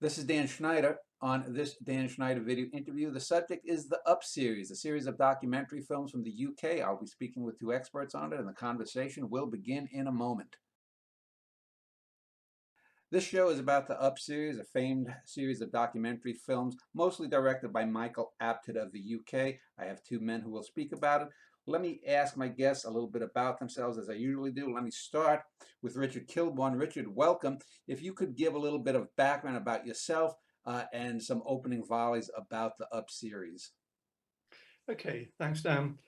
This is Dan Schneider. On this Dan Schneider video interview, the subject is the Up series, a series of documentary films from the UK. I'll be speaking with two experts on it, and the conversation will begin in a moment. This show is about the Up series, a famed series of documentary films, mostly directed by Michael Apted of the UK. I have two men who will speak about it. Let me ask my guests a little bit about themselves, as I usually do. Let me start with Richard Kilborn. Richard, welcome. If you could give a little bit of background about yourself and some opening volleys about the Up series. Okay, thanks, Dan.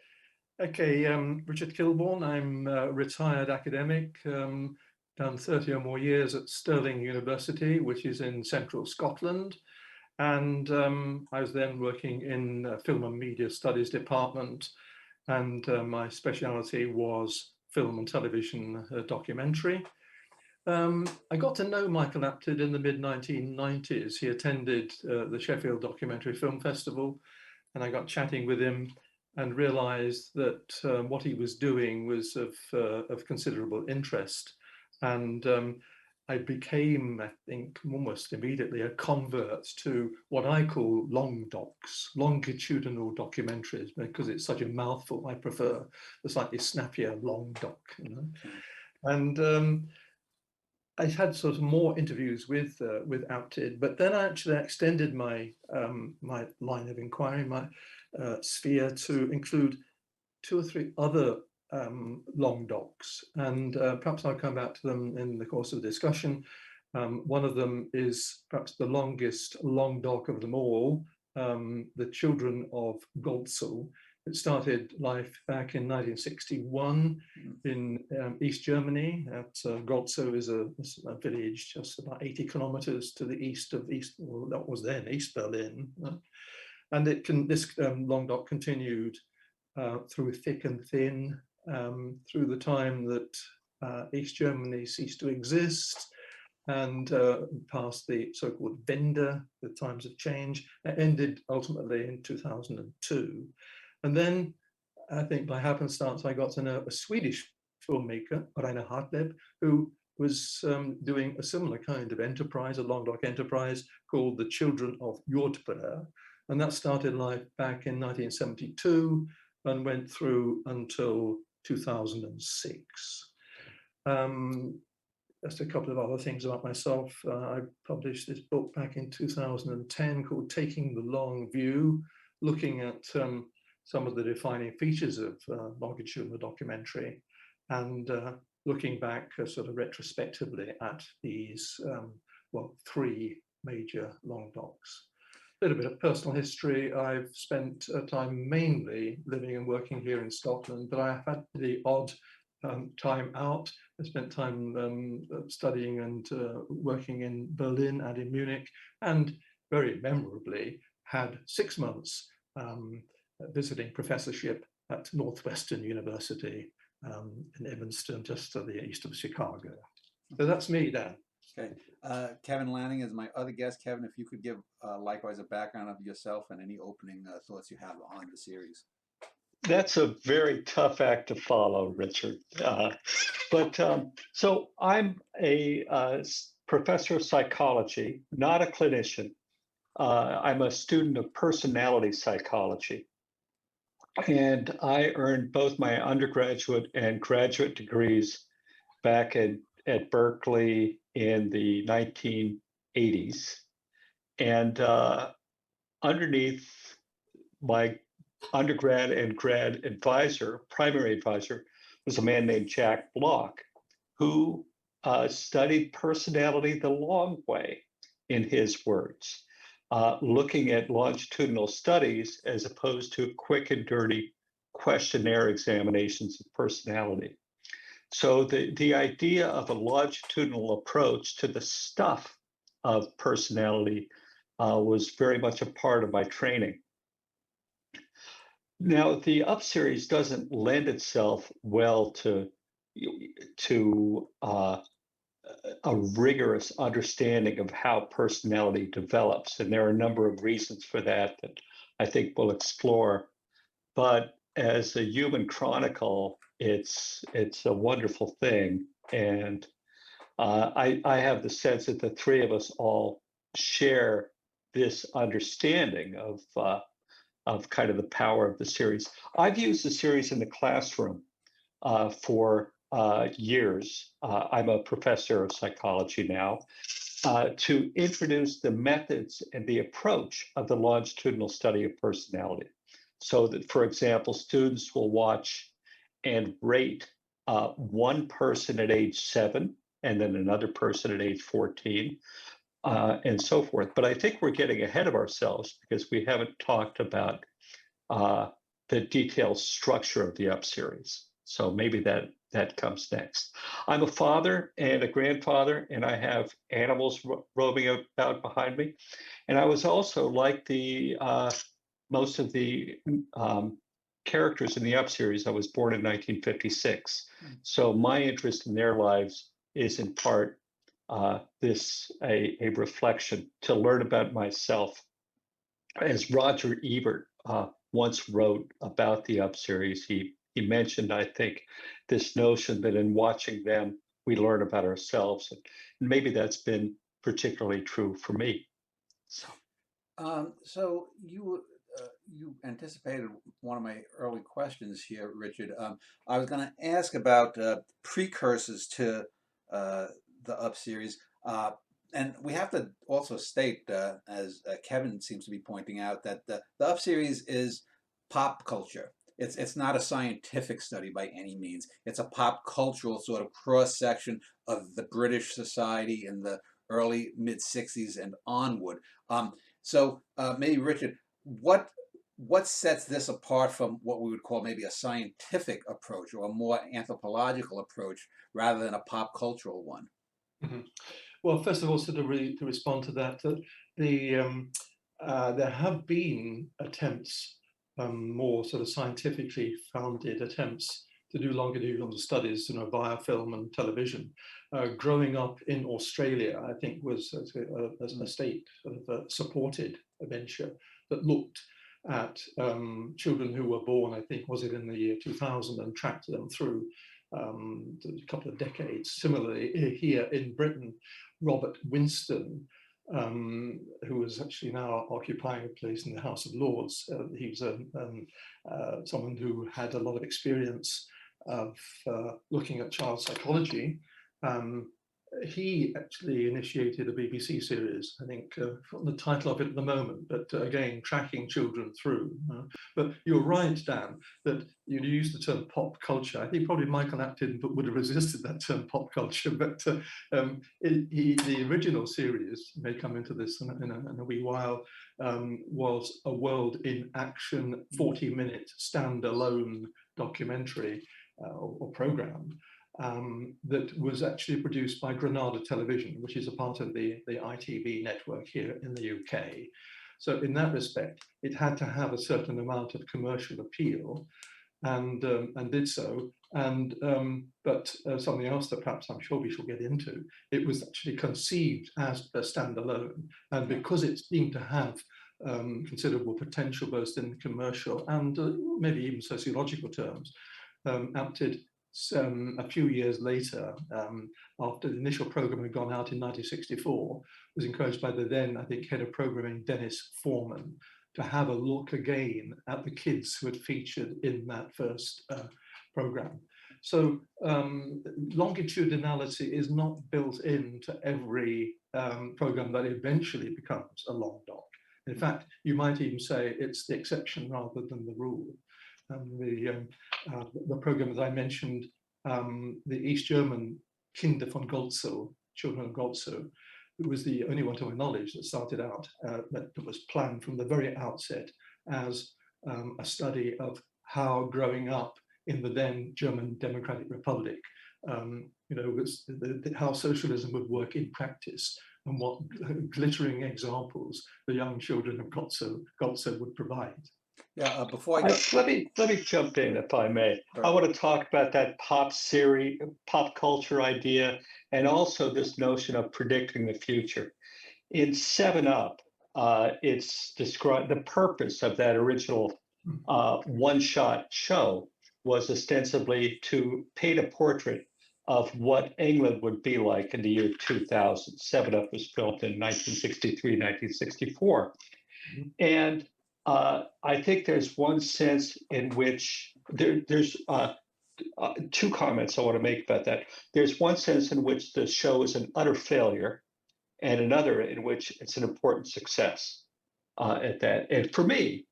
Okay, Richard Kilborn. I'm a retired academic, done 30 or more years at Stirling University, which is in central Scotland. And I was then working in film and media studies department, and my speciality was film and television documentary. I got to know Michael Apted in the mid-1990s. He attended the Sheffield Documentary Film Festival, and I got chatting with him and realized that what he was doing was of considerable interest. And I became, I think, almost immediately a convert to what I call long docs, longitudinal documentaries, because it's such a mouthful. I prefer the slightly snappier long doc, you know. And I had sort of more interviews with Apted, but then I actually extended my my line of inquiry, my sphere, to include two or three other long docs, and perhaps I'll come back to them in the course of the discussion. One of them is perhaps the longest long doc of them all, The Children of Goltzow. It started life back in 1961 in East Germany. Goltzow is a village just about 80 kilometers to the east of well, that was then East Berlin. And this long doc continued through thick and thin, through the time that East Germany ceased to exist, and past the so-called Wende, the times of change. It ended ultimately in 2002. And then I think by happenstance, I got to know a Swedish filmmaker, Rainer Hartleb, who was doing a similar kind of enterprise, a long doc enterprise called The Children of Jordbrer. And that started life back in 1972 and went through until 2006. Just a couple of other things about myself. I published this book back in 2010 called Taking the Long View, looking at some of the defining features of longitudinal documentary, and looking back sort of retrospectively at these, well, three major long docs. A little bit of personal history. I've spent time mainly living and working here in Scotland, but I've had the odd time out. I spent time studying and working in Berlin and in Munich, and very memorably had 6 months visiting professorship at Northwestern University in Evanston, just to the east of Chicago. So that's me, Dan. Okay. Kevin Lanning is my other guest. Kevin, if you could give likewise a background of yourself and any opening thoughts you have on the series. That's a very tough act to follow, Richard. So I'm a professor of psychology, not a clinician. I'm a student of personality psychology. And I earned both my undergraduate and graduate degrees back at Berkeley in the 1980s. And underneath my undergrad and grad advisor, primary advisor, was a man named Jack Block, who studied personality the long way, in his words. Looking at longitudinal studies as opposed to quick and dirty questionnaire examinations of personality. So the idea of a longitudinal approach to the stuff of personality was very much a part of my training. Now, the Up series doesn't lend itself well to a rigorous understanding of how personality develops. And there are a number of reasons for that I think we'll explore. But as a human chronicle, it's a wonderful thing. And I have the sense that the three of us all share this understanding of kind of the power of the series. I've used the series in the classroom for years. I'm a professor of psychology now, to introduce the methods and the approach of the longitudinal study of personality. So that, for example, students will watch and rate one person at age 7 and then another person at age 14, and so forth. But I think we're getting ahead of ourselves because we haven't talked about the detailed structure of the up series. So maybe that comes next. I'm a father and a grandfather, and I have animals roaming about behind me. And I was also, like the most of the characters in the up series, I was born in 1956. So my interest in their lives is in part a reflection to learn about myself. As Roger Ebert once wrote about the Up series, he mentioned, I think, this notion that in watching them, we learn about ourselves. And maybe that's been particularly true for me. So, So you anticipated one of my early questions here, Richard. I was going to ask about precursors to the Up series, and we have to also state, as Kevin seems to be pointing out, that the Up series is pop culture. It's not a scientific study by any means. It's a pop cultural sort of cross section of the British society in the early mid '60s and onward. So maybe Richard, what sets this apart from what we would call maybe a scientific approach or a more anthropological approach rather than a pop cultural one? Mhm. Well, first of all, sort of to respond to that, there have been attempts, more sort of scientifically founded attempts to do longitudinal studies, via film and television. Growing up in Australia, I think was a state sort of supported a venture that looked at children who were born, I think, was it in the year 2000, and tracked them through a couple of decades. Similarly, here in Britain, Robert Winston, who is actually now occupying a place in the House of Lords. He was someone who had a lot of experience of looking at child psychology. He actually initiated a BBC series, I think, from the title of it at the moment, but again, tracking children through. But you're right, Dan, that you used the term pop culture. I think probably Michael Apted would have resisted that term pop culture, but the original series, may come into this in a wee while, was a world in action 40-minute standalone documentary or program. That was actually produced by Granada Television, which is a part of the ITV network here in the UK. So in that respect, it had to have a certain amount of commercial appeal, and did so. But something else that perhaps I'm sure we shall get into, it was actually conceived as a standalone, and because it seemed to have considerable potential both in commercial and maybe even sociological terms, Apted a few years later, after the initial program had gone out in 1964, was encouraged by the then, I think, head of programming, Dennis Foreman, to have a look again at the kids who had featured in that first program. So longitudinality is not built into every program that eventually becomes a long doc. In fact, you might even say it's the exception rather than the rule. The program that I mentioned, the East German Kinder von Goltzow, Children of Goltzow, it was the only one to my knowledge that started out, that was planned from the very outset as a study of how growing up in the then German Democratic Republic, was how socialism would work in practice, and what glittering examples the young children of Goltzow would provide. Yeah, before I go, let me jump in, if I may. Sure. I want to talk about that pop culture idea, and also this notion of predicting the future. In 7 Up, it's described, the purpose of that original one-shot show was ostensibly to paint a portrait of what England would be like in the year 2000. 7 Up was filmed in 1963, 1964. And I think there's one sense in which there's two comments I want to make about that. There's one sense in which the show is an utter failure, and another in which it's an important success at that. And for me,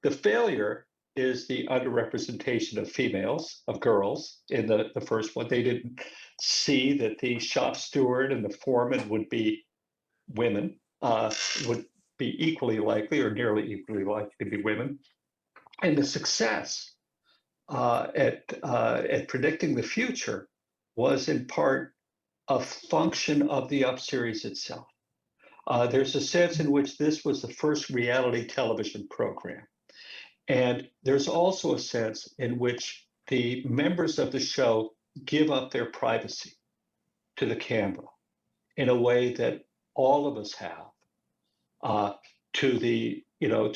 the failure is the underrepresentation of females, of girls in the first one. They didn't see that the shop steward and the foreman would be women, would be equally likely or nearly equally likely to be women. And the success at predicting the future was in part a function of the Up series itself. There's a sense in which this was the first reality television program. And there's also a sense in which the members of the show give up their privacy to the camera in a way that all of us have to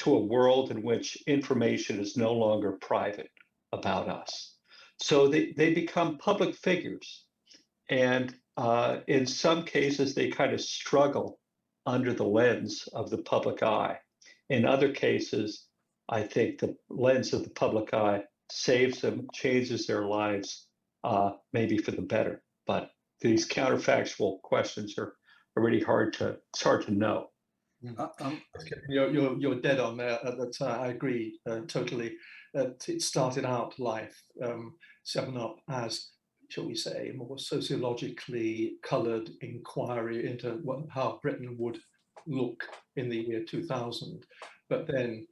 a world in which information is no longer private about us. So they become public figures. And in some cases, they kind of struggle under the lens of the public eye. In other cases, I think the lens of the public eye saves them, changes their lives, maybe for the better. But these counterfactual questions are really hard to know. You're dead on there. I agree totally. It started out life, 7 Up, as, shall we say, a more sociologically coloured inquiry into how Britain would look in the year 2000. But then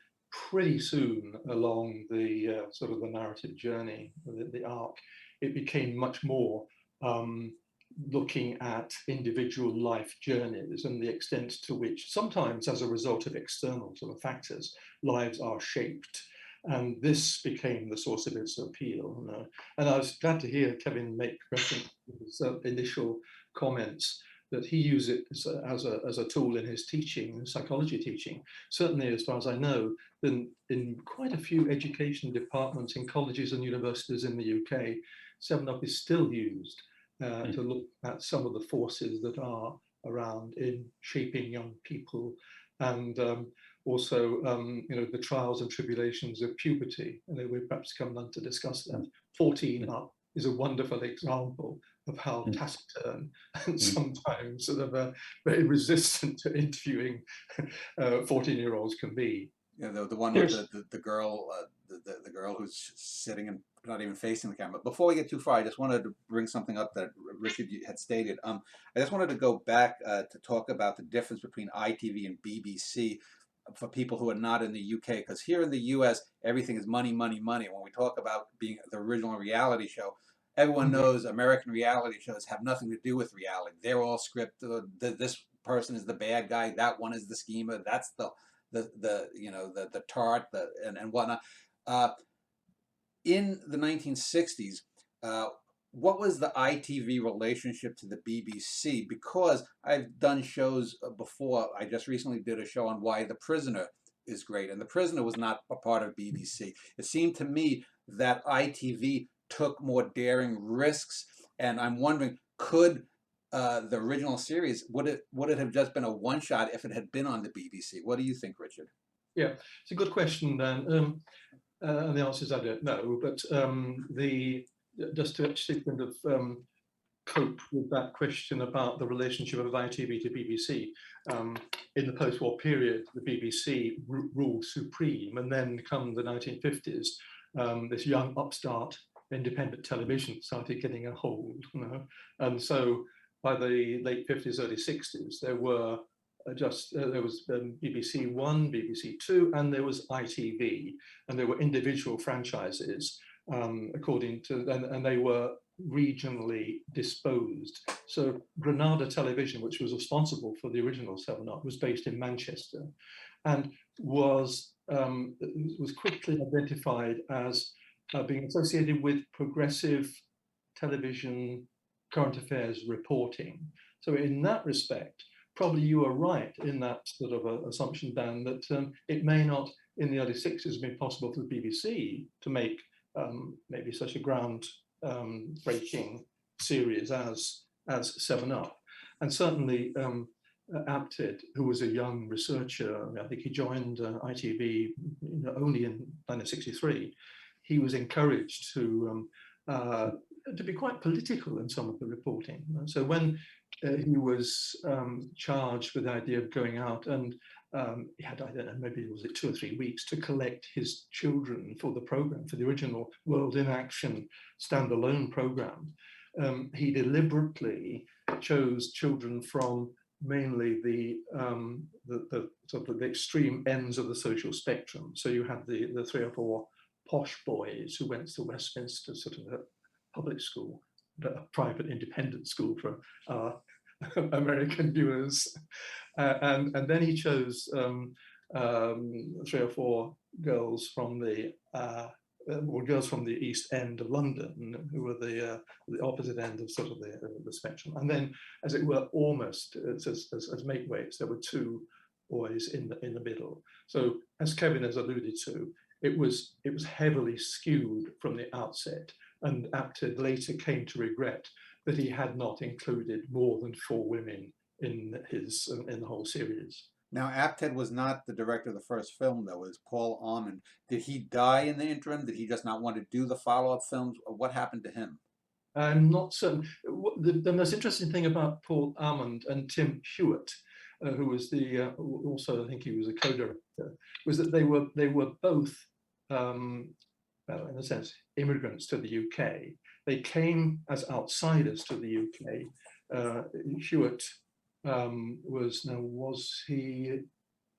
pretty soon along the sort of the narrative journey, the arc, it became much more looking at individual life journeys and the extent to which sometimes as a result of external sort of factors, lives are shaped. And this became the source of its appeal. You know? And I was glad to hear Kevin make reference to his initial comments that he used it as a tool in his teaching, psychology teaching. Certainly, as far as I know, in quite a few education departments in colleges and universities in the UK, 7 Up is still used to look at some of the forces that are around in shaping young people, and also the trials and tribulations of puberty. And we perhaps come on to discuss that. 14 Up is a wonderful example of how taciturn and sometimes sort of very resistant to interviewing 14-year-olds can be. Yeah, the one with the girl, the girl who's sitting and not even facing the camera. Before we get too far, I just wanted to bring something up that Richard had stated. I just wanted to go back to talk about the difference between ITV and BBC for people who are not in the UK, because here in the US, everything is money, money, money. When we talk about being the original reality show, everyone knows American reality shows have nothing to do with reality. They're all scripted. This person is the bad guy. That one is the schemer. That's the tart and whatnot. In the 1960s, what was the ITV relationship to the BBC? Because I've done shows before. I just recently did a show on why The Prisoner is great, and The Prisoner was not a part of BBC. It seemed to me that ITV took more daring risks, and I'm wondering, could the original series, would it have just been a one-shot if it had been on the BBC? What do you think, Richard? Yeah, it's a good question, Dan. And the answer is I don't know, but just to actually kind of cope with that question about the relationship of ITV to BBC, in the post-war period, the BBC ruled supreme, and then come the 1950s, this young upstart independent television started getting a hold, and so by the late 50s, early 60s, there were there was BBC One, BBC Two, and there was ITV, and there were individual franchises according to, and they were regionally disposed. So Granada Television, which was responsible for the original 7 Up, was based in Manchester, and was quickly identified as being associated with progressive television current affairs reporting. So in that respect, probably you are right in that sort of assumption, Dan, that it may not in the early 60s have been possible for the BBC to make maybe such a ground breaking series as 7-Up. And certainly Apted, who was a young researcher, I think he joined ITV only in 1963, he was encouraged to be quite political in some of the reporting. So when he was charged with the idea of going out, and he had, I don't know, maybe was it 2 or 3 weeks to collect his children for the program, for the original World in Action standalone program. He deliberately chose children from mainly the sort of the extreme ends of the social spectrum. So you had the 3 or 4 posh boys who went to Westminster, sort of a public school, a private independent school for our American viewers, and then he chose 3 or 4 girls from the East End of London, who were the opposite end of sort of the spectrum. And then, as it were, almost as make-weights, there were 2 boys in the middle. So, as Kevin has alluded to, it was heavily skewed from the outset, and Apted later came to regret that he had not included more than 4 women in the whole series. Now, Apted was not the director of the first film, though. It was Paul Almond. Did he die in the interim? Did he just not want to do the follow-up films? What happened to him? I'm not certain. The most interesting thing about Paul Almond and Tim Hewitt, who was also I think he was a co-director, was that they were both, well, in a sense, immigrants to the UK. They came as outsiders to the UK. Hewitt was he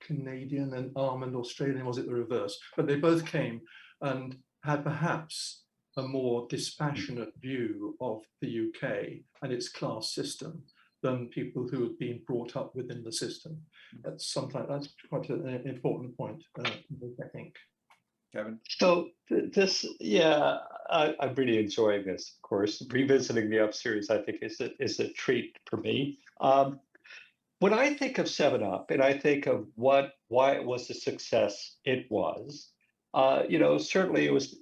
Canadian and Almond Australian? Was it the reverse? But they both came and had perhaps a more dispassionate view of the UK and its class system than people who had been brought up within the system. That's quite an important point, I think. Kevin? So I'm really enjoying this. Of course, revisiting the Up series, I think is a treat for me. When I think of 7-Up, and I think of why it was the success it was, certainly it was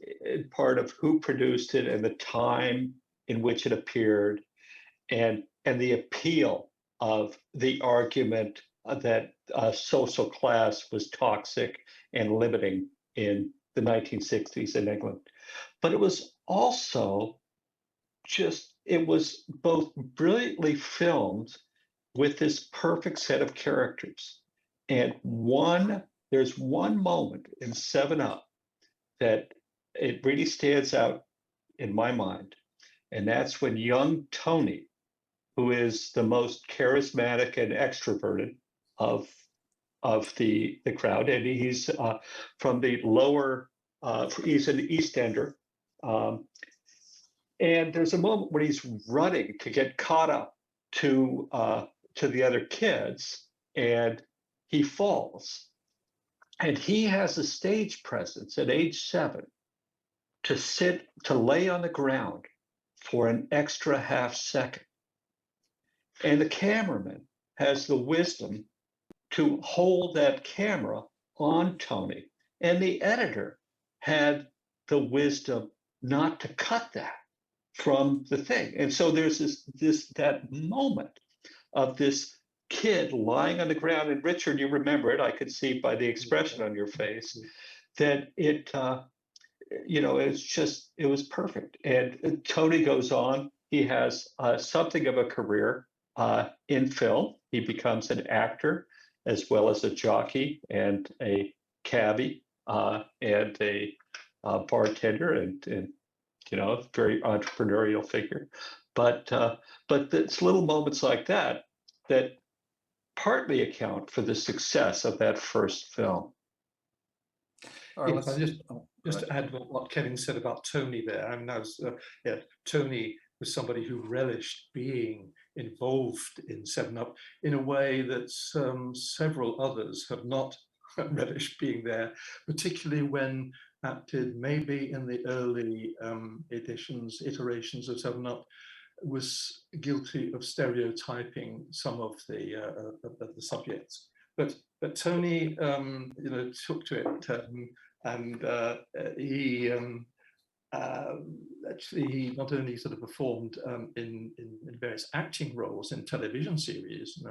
part of who produced it and the time in which it appeared, and the appeal of the argument that social class was toxic and limiting in the 1960s in England. But it was also it was both brilliantly filmed with this perfect set of characters. And there's one moment in 7-Up that it really stands out in my mind. And that's when young Tony, who is the most charismatic and extroverted of the crowd, and he's from the lower, he's an East Ender. And there's a moment when he's running to get caught up to the other kids, and he falls. And he has a stage presence at age 7 to lay on the ground for an extra half second. And the cameraman has the wisdom to hold that camera on Tony. And the editor had the wisdom not to cut that from the thing. And so there's that moment of this kid lying on the ground. And Richard, you remember it, I could see by the expression on your face, that it was perfect. And Tony goes on. He has something of a career in film. He becomes an actor as well as a jockey and a cabbie and a bartender and very entrepreneurial figure. But it's little moments like that partly account for the success of that first film. All right, Just to add what Kevin said about Tony there. I mean, Tony was somebody who relished being involved in 7-Up in a way that several others have not relished being there, particularly when Apted, maybe in the early iterations of 7-Up, was guilty of stereotyping some of the subjects. But Tony, took to it, and he actually, he not only sort of performed in various acting roles in television series,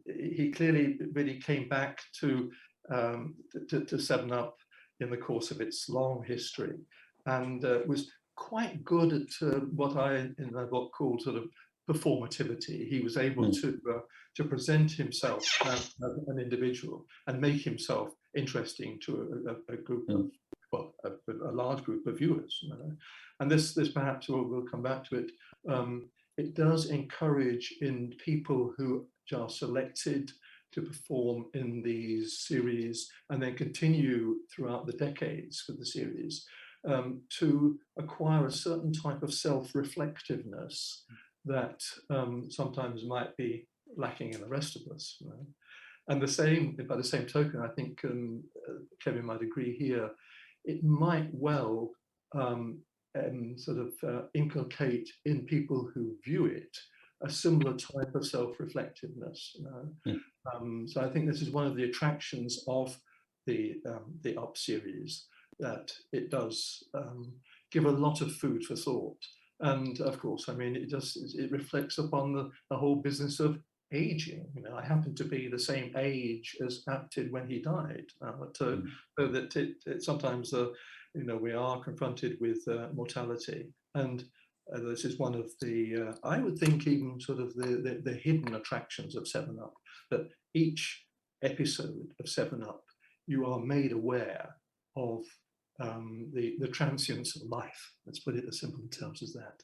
he clearly really came back to 7-Up in the course of its long history, and was quite good at what I, in my book, called sort of performativity. He was able to present himself as an individual and make himself interesting to a group of, well, a large group of viewers. And this perhaps we'll come back to it. It does encourage in people who are selected to perform in these series and then continue throughout the decades with the series, to acquire a certain type of self-reflectiveness that sometimes might be lacking in the rest of us. And by the same token, I think Kevin might agree here, it might well sort of inculcate in people who view it a similar type of self-reflectiveness. So I think this is one of the attractions of the Up series, that it does give a lot of food for thought. And of course, I mean, it reflects upon the whole business of aging. I happen to be the same age as Apted when he died, so that it sometimes we are confronted with mortality, and this is one of the I would think even sort of the hidden attractions of 7-Up, that each episode of 7-Up you are made aware of the transience of life. Let's put it as simple in terms as that.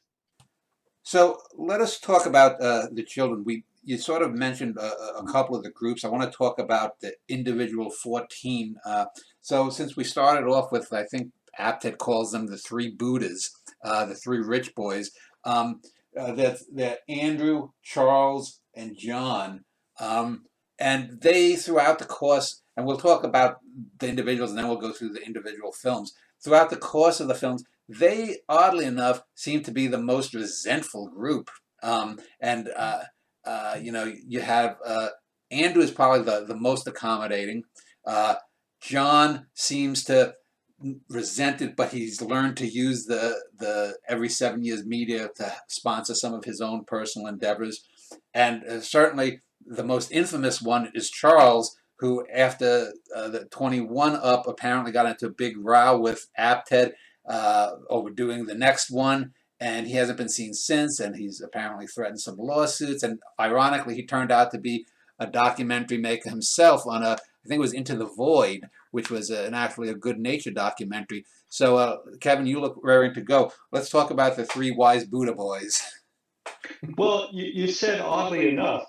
So let us talk about the children. You sort of mentioned a couple of the groups. I want to talk about the individual 14. So since we started off with, I think Apted calls them the 3 Buddhas, the 3 rich boys. They're Andrew, Charles, and John. And they, throughout the course, and we'll talk about the individuals and then we'll go through the individual films. Throughout the course of the films, they, oddly enough, seem to be the most resentful group. You have Andrew is probably the most accommodating. John seems to resent it, but he's learned to use the every 7 years media to sponsor some of his own personal endeavors. And certainly the most infamous one is Charles, who after the 21 Up apparently got into a big row with Apted over doing the next one, and he hasn't been seen since, and he's apparently threatened some lawsuits, and ironically he turned out to be a documentary maker himself on I think it was Into the Void, which was actually a good nature documentary. So Kevin, you look raring to go. Let's talk about the 3 wise Buddha boys. Well, you said oddly enough,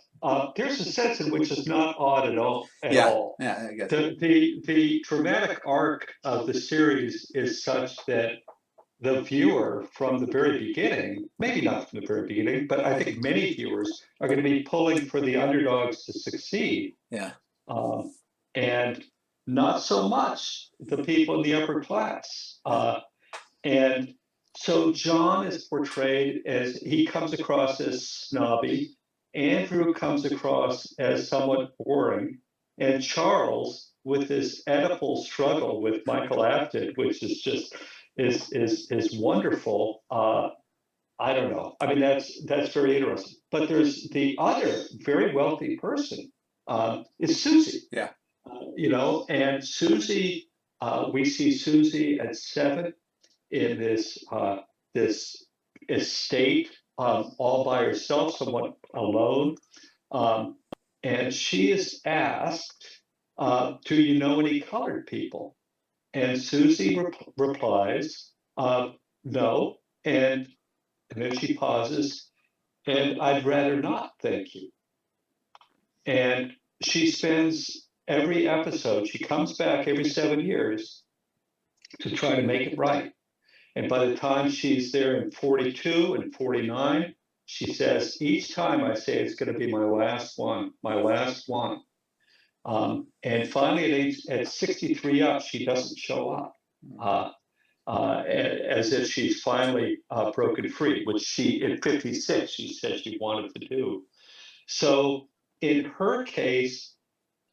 there's a sense in which it's not odd at all. Yeah, I guess. The dramatic arc of the series is such that the viewer from the very beginning, maybe not from the very beginning, but I think many viewers are going to be pulling for the underdogs to succeed. Yeah. And not so much the people in the upper class. And so John is portrayed as, he comes across as snobby. Andrew comes across as somewhat boring. And Charles, with this Oedipal struggle with Michael Apted, which is just is wonderful. I don't know. I mean, that's very interesting. But there's the other very wealthy person is Susie. Yeah. And Susie, we see Susie at 7 in this estate, all by herself, somewhat alone. And she is asked, do you know any colored people? And Susie replies, no. And then she pauses, and I'd rather not, thank you. And she spends every episode, she comes back every 7 years to try to make it right. And by the time she's there in 42 and 49, she says, each time I say it's going to be my last one, my last one. And finally at 63 up, she doesn't show up, as if she's finally broken free, which she, at 56, she said she wanted to do. So in her case,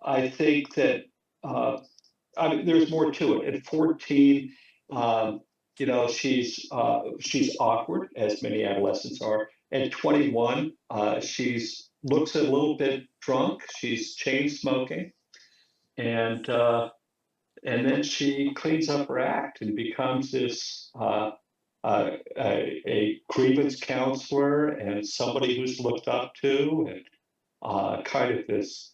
I think that, I mean, there's more to it. At 14, she's awkward, as many adolescents are. At 21, she's looks a little bit drunk. She's chain smoking, and then she cleans up her act and becomes this a grievance counselor and somebody who's looked up to, and kind of this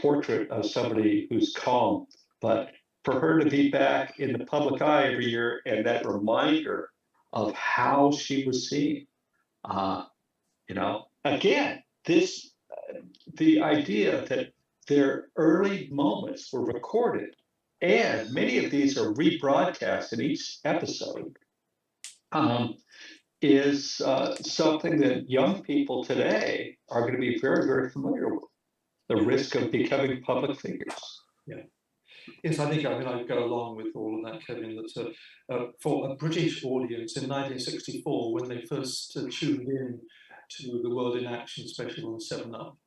portrait of somebody who's calm. But for her to be back in the public eye every year, and that reminder of how she was seen, again, the idea that their early moments were recorded, and many of these are rebroadcast in each episode, is something that young people today are going to be very, very familiar with. The risk of becoming public figures. Yeah. Yes, I mean, I go along with all of that, Kevin. That for a British audience in 1964, when they first tuned in to the World in Action special on 7 Up,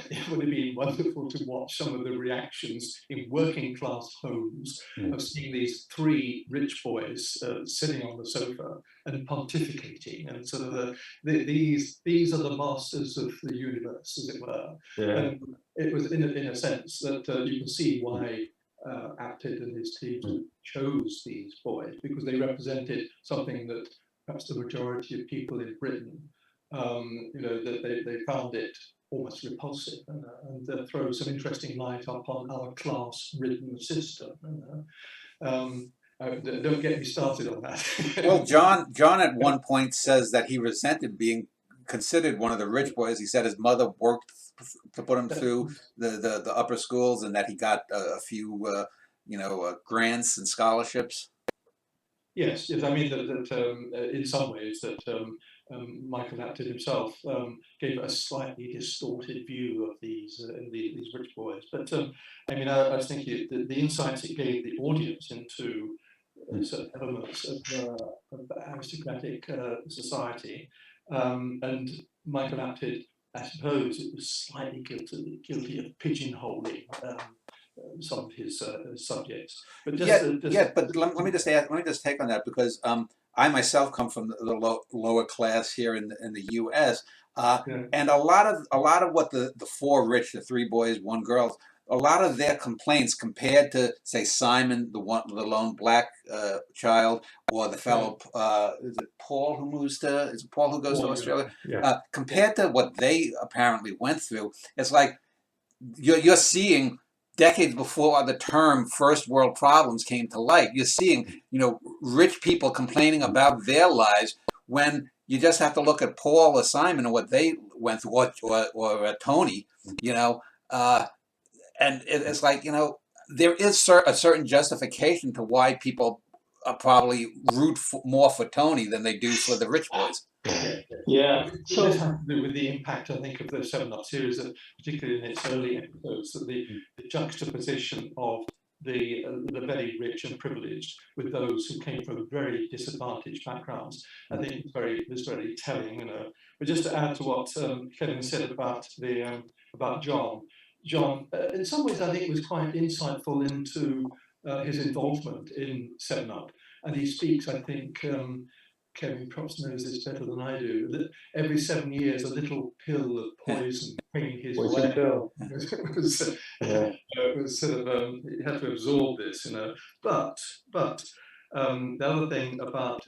it would have been wonderful to watch some of the reactions in working class homes of seeing these three rich boys sitting on the sofa and pontificating, and sort of these are the masters of the universe, as it were. Yeah. And it was in a sense that you can see why Apted and his team chose these boys, because they represented something that perhaps the majority of people in Britain, that they found it almost repulsive, and throw some interesting light upon our class-ridden system. Don't get me started on that. Well, John at one point says that he resented being considered one of the rich boys. He said his mother worked to put him through the upper schools, and that he got a few grants and scholarships. Yes, I mean that in some ways that Michael Apted himself gave a slightly distorted view of these rich boys. But I mean, I was thinking the insights it gave the audience into certain elements of aristocratic society, and Michael Apted, I suppose, it was slightly guilty of pigeonholing some of his subjects. But but let me just take on that, because I myself come from the lower class here in the U.S. And a lot of what the four rich, the three boys, one girl, a lot of their complaints compared to, say, Simon, the lone black child, or the fellow, is it Paul who moves to? Is it Paul who goes to Australia? Yeah. Compared to what they apparently went through, it's like you're seeing. Decades before the term first world problems came to light, you're seeing, rich people complaining about their lives, when you just have to look at Paul or Simon and what they went through, or Tony, and it's like, there is a certain justification to why people probably root more for Tony than they do for the rich boys. Yeah. So this has to do with the impact, I think, of the 7 Up series, that particularly in its early episodes, that the juxtaposition of the very rich and privileged with those who came from very disadvantaged backgrounds, I think was very telling. But just to add to what Kevin said about John, in some ways, I think, was quite insightful into his involvement in 7 Up, and he speaks, I think. Kevin perhaps knows this better than I do, that every 7 years a little pill of poison came his way. It was sort of, he had to absorb this, But the other thing about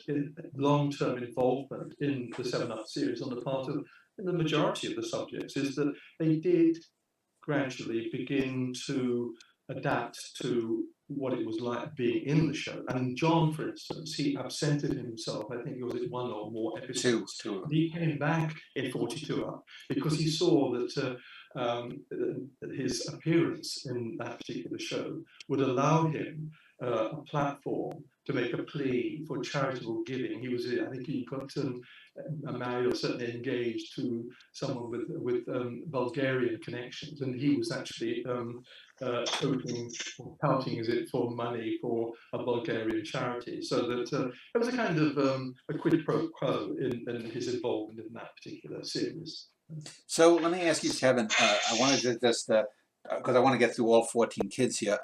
long-term involvement in the 7 Up series on the part of the majority of the subjects is that they did gradually begin to adapt to what it was like being in the show. And John, for instance, he absented himself, I think it was in 1 or more episodes. Two. He came back in 42 Up because he saw that his appearance in that particular show would allow him a platform to make a plea for charitable giving. I think he got married, or certainly engaged, to someone with Bulgarian connections, and he was actually touting for money for a Bulgarian charity. So that it was a kind of a quid pro quo in his involvement in that particular series. So let me ask you, Kevin. I wanted to just because I want to get through all 14 kids here.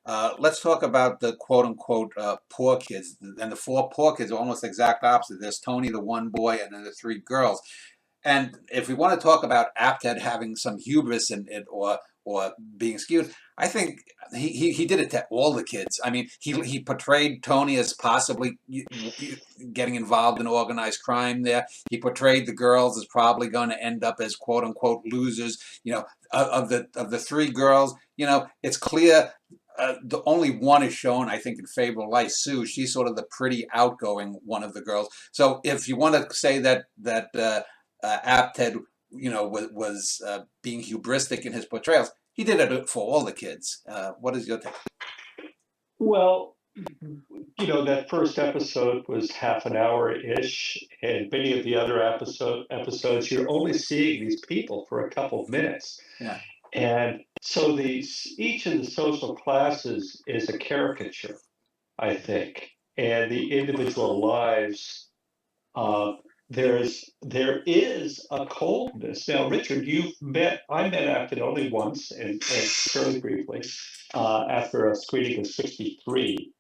Let's talk about the quote unquote poor kids. And the four poor kids are almost the exact opposite. There's Tony, the one boy, and then the three girls. And if we want to talk about Apted having some hubris in it or being skewed, I think he did it to all the kids. I mean, he portrayed Tony as possibly getting involved in organized crime there. He portrayed the girls as probably going to end up as quote unquote losers. You know, of the three girls, you know, it's clear. The only one is shown, I think, in favorable light. Sue, she's sort of the pretty outgoing one of the girls. So if you want to say that Apted, you know, was being hubristic in his portrayals, he did it for all the kids. What is your take? Well, you know, that first episode was half an hour-ish, and many of the other episodes, you're only seeing these people for a couple of minutes. Yeah. And so each of the social classes is a caricature, I think, and the individual lives. There is a coldness. Now, Richard, I met Acton only once and fairly briefly after a screening of 63.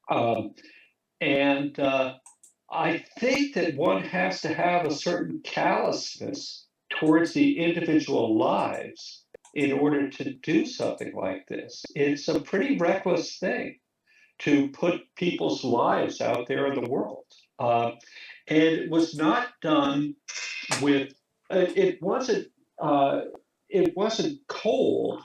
And I think that one has to have a certain callousness towards the individual lives in order to do something like this. It's a pretty reckless thing to put people's lives out there in the world. And it was not done with, it wasn't cold,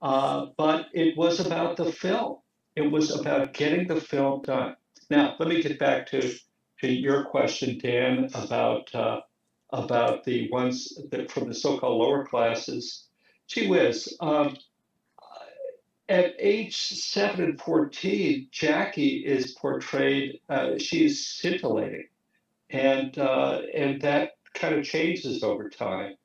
but it was about the film. It was about getting the film done. Now, let me get back to your question, Dan, about the ones that from the so-called lower classes. Gee whiz, at age 7 and 14, Jackie is portrayed, she's scintillating, and that kind of changes over time.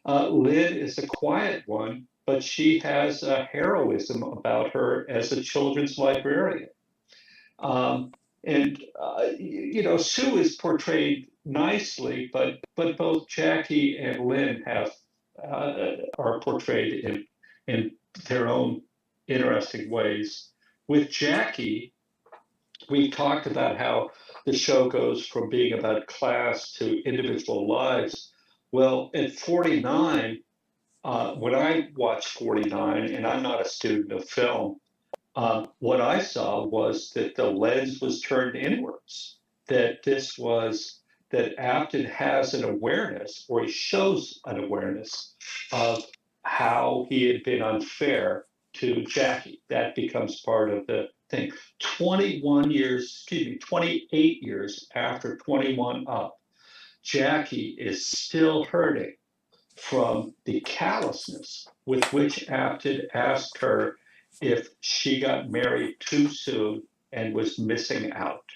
Lynn is a quiet one, but she has a heroism about her as a children's librarian. You know, Sue is portrayed nicely, but both Jackie and Lynn are portrayed in their own interesting ways. With Jackie, we talked about how the show goes from being about class to individual lives. Well, at 49, when I watched 49, and I'm not a student of film, what I saw was that the lens was turned inwards, that Apted has an awareness, or he shows an awareness of how he had been unfair to Jackie. That becomes part of the thing. 28 years after 21 Up, Jackie is still hurting from the callousness with which Apted asked her if she got married too soon and was missing out.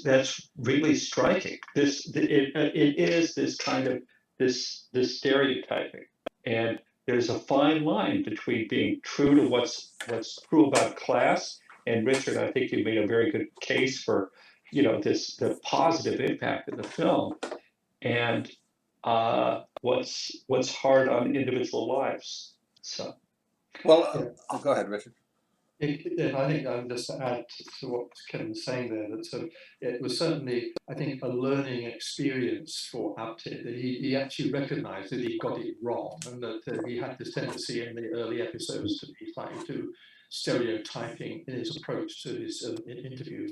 That's really striking. It is this kind of this stereotyping, and there's a fine line between being true to what's true about class. And Richard, I think you made a very good case for, you know, the positive impact of the film, and what's hard on individual lives. So, Well, go ahead, Richard. I think just to add to what Kevin was saying there, that it was certainly, I think, a learning experience for Apted. He actually recognised that he got it wrong, and that he had this tendency in the early episodes to be slightly too stereotyping in his approach to his interview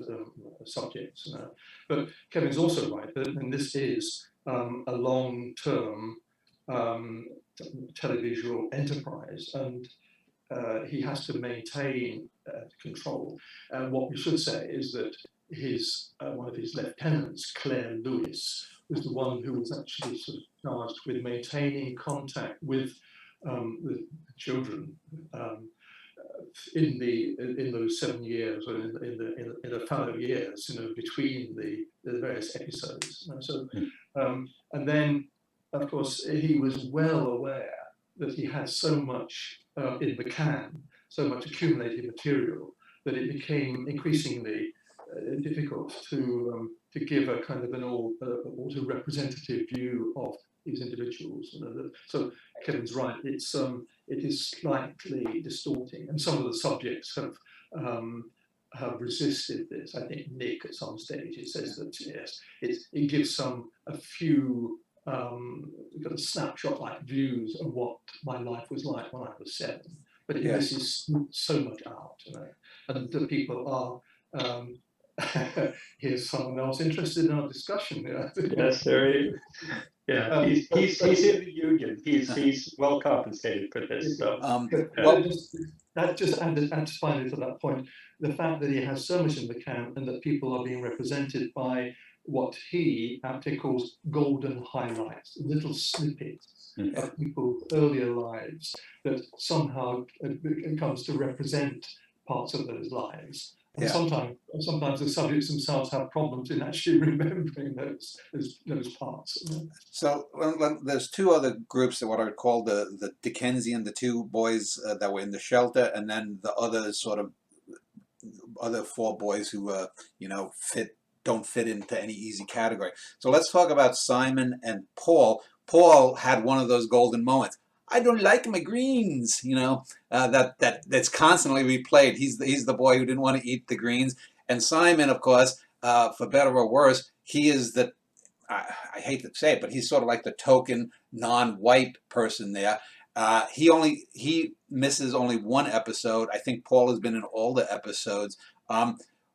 subjects. But Kevin's also right, and this is a long-term televisual enterprise, and he has to maintain control. And what we should say is that one of his lieutenants, Claire Lewis, was the one who was actually sort of charged with maintaining contact with children in those 7 years, or in the fallow years, you know, between the various episodes. And then, of course, he was well aware that he had so much in the can, so much accumulated material, that it became increasingly difficult to give a kind of an auto-representative view of these individuals. So Kevin's right. It is slightly distorting, and some of the subjects have resisted this. I think Nick at some stage it says that yes, it gives a few got a snapshot-like views of what my life was like when I was 7. But this is so much out, and the people are. Here's someone else interested in our discussion. Yes, yeah, he's in the union. He's well compensated for this. So, just adds finally to that point, the fact that he has so much in the camp and that people are being represented by what he actually calls golden highlights, little snippets of people's earlier lives that somehow comes to represent parts of those lives. And sometimes the subjects themselves have problems in actually remembering those parts. So there's 2 other groups that what I would call the Dickensian, the 2 boys that were in the shelter, and then the other sort of other 4 boys who don't fit into any easy category. So let's talk about Simon and Paul. Paul had one of those golden moments. I don't like my greens, that's constantly replayed. He's the boy who didn't want to eat the greens. And Simon, of course, for better or worse, he is I hate to say it, but he's sort of like the token non-white person there. He misses only 1 episode. I think Paul has been in all the episodes.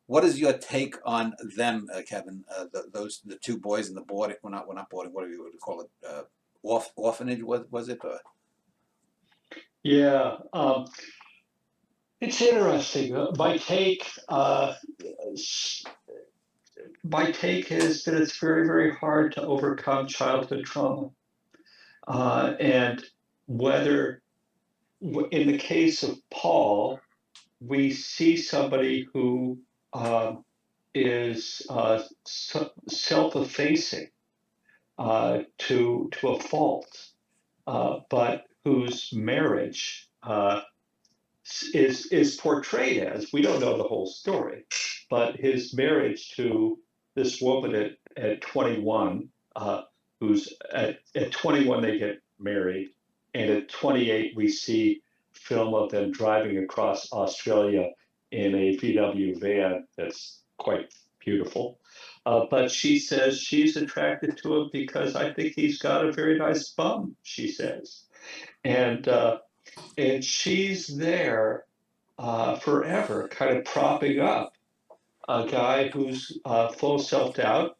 What is your take on them, Kevin? The 2 boys in the boarding? Well, not boarding. What do you call it? Orphanage? Was it? Yeah, it's interesting. My take is that it's very, very hard to overcome childhood trauma, and whether, in the case of Paul, we see somebody who is self-effacing to a fault, but whose marriage is portrayed as, we don't know the whole story, but his marriage to this woman at 21, who's at 21 they get married, and at 28 we see film of them driving across Australia in a VW van that's quite beautiful. But she says she's attracted to him because I think he's got a very nice bum, she says. And she's there forever, kind of propping up a guy who's full of self-doubt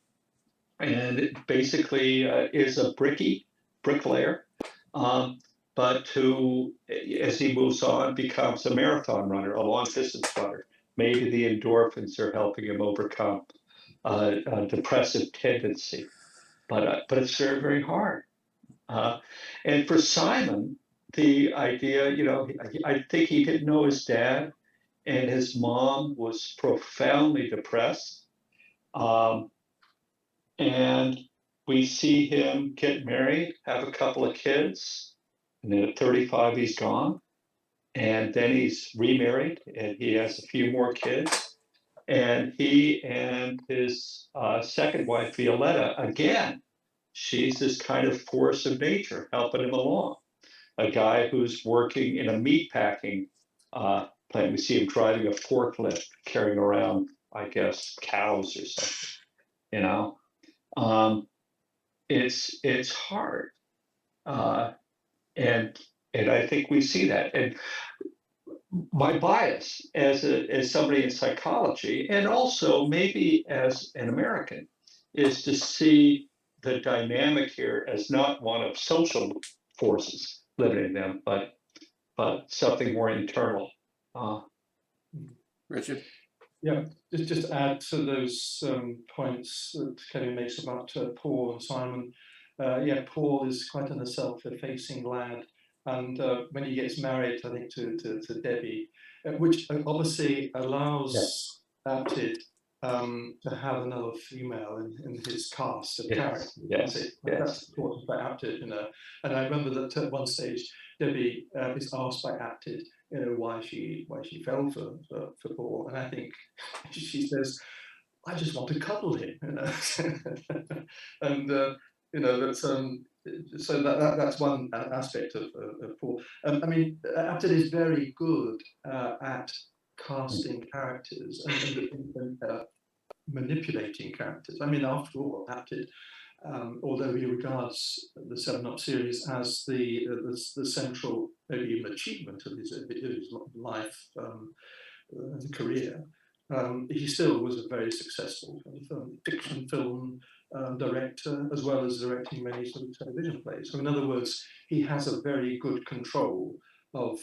and basically is a bricklayer, but who, as he moves on, becomes a marathon runner, a long-distance runner. Maybe the endorphins are helping him overcome a depressive tendency, but it's very, very hard. And for Simon, the idea, I think he didn't know his dad, and his mom was profoundly depressed. And we see him get married, have a couple of kids, and then at 35 he's gone. And then he's remarried, and he has a few more kids. And he and his second wife, Violetta, again, she's this kind of force of nature helping him along. A guy who's working in a meat packing plant. We see him driving a forklift, carrying around, I guess, cows or something. It's hard, and I think we see that. And my bias as somebody in psychology, and also maybe as an American, is to see the dynamic here as not one of social forces limiting them, but something more internal. Richard? Yeah, just to add to those points that Kevin makes about Paul and Simon. Paul is quite a self-effacing lad, and when he gets married, I think to Debbie, which obviously allows Apted to have another female in his cast of characters. Yes. That's important by Apted, And I remember that at one stage, Debbie is asked by Apted, why she fell for Paul, and I think she says, "I just want to cuddle him," and that's so that's one aspect of Paul. I mean, Apted is very good at casting characters and manipulating characters. I mean, after all, Apted, although he regards the Seven Up series as the central, maybe even achievement of his life and career, he still was a very successful fiction film director, as well as directing many sort of television plays. So in other words, he has a very good control of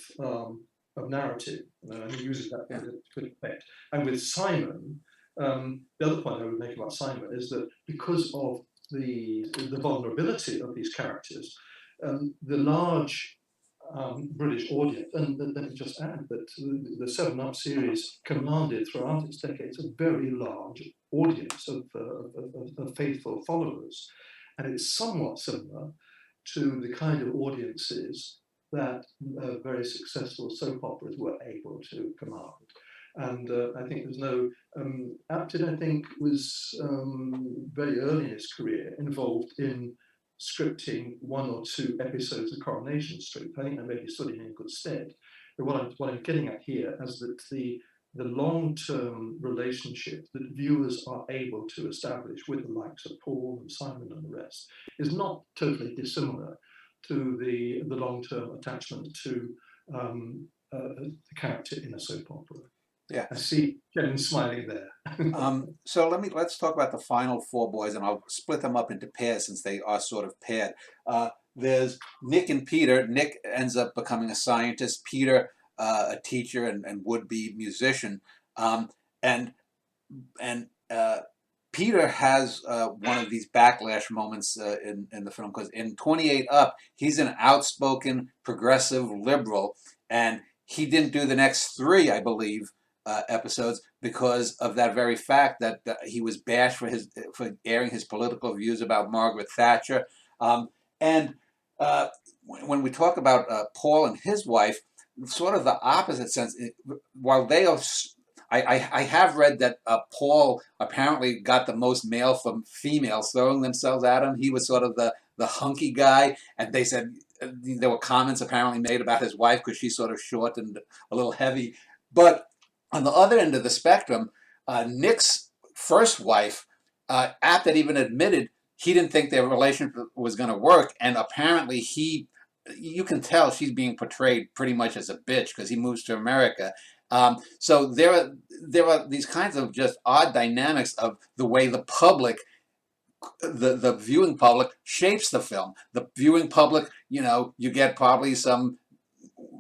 narrative, and he uses that to good effect. And with Simon, the other point I would make about Simon is that because of the vulnerability of these characters, the large British audience, and let me just add that the Seven Up series commanded throughout its decades a very large audience of faithful followers, and it's somewhat similar to the kind of audiences that very successful soap operas were able to command. And I think there's no, Apted, I think, was very early in his career involved in scripting one or two episodes of Coronation Street. I think that may be stood him in good stead. But what I'm getting at here is that the long-term relationship that viewers are able to establish with the likes of Paul and Simon and the rest is not totally dissimilar to the long-term attachment to the character in a soap opera. Yeah. I see Kevin smiling there. So let's talk about the final four boys, and I'll split them up into pairs since they are sort of paired. There's Nick and Peter. Nick ends up becoming a scientist. Peter, a teacher and would-be musician. And Peter has one of these backlash moments in the film, because in 28 Up, he's an outspoken progressive liberal, and he didn't do the next three, I believe, episodes because of that very fact that he was bashed for airing his political views about Margaret Thatcher. And when we talk about Paul and his wife, sort of the opposite sense. While they are, I have read that Paul apparently got the most mail from females throwing themselves at him. He was sort of the hunky guy, and they said there were comments apparently made about his wife because she's sort of short and a little heavy. But on the other end of the spectrum, Nick's first wife, Apted even admitted he didn't think their relationship was going to work, and apparently you can tell she's being portrayed pretty much as a bitch because he moves to America. So there are these kinds of just odd dynamics of the way the public, the viewing public, shapes the film. The viewing public, you get probably some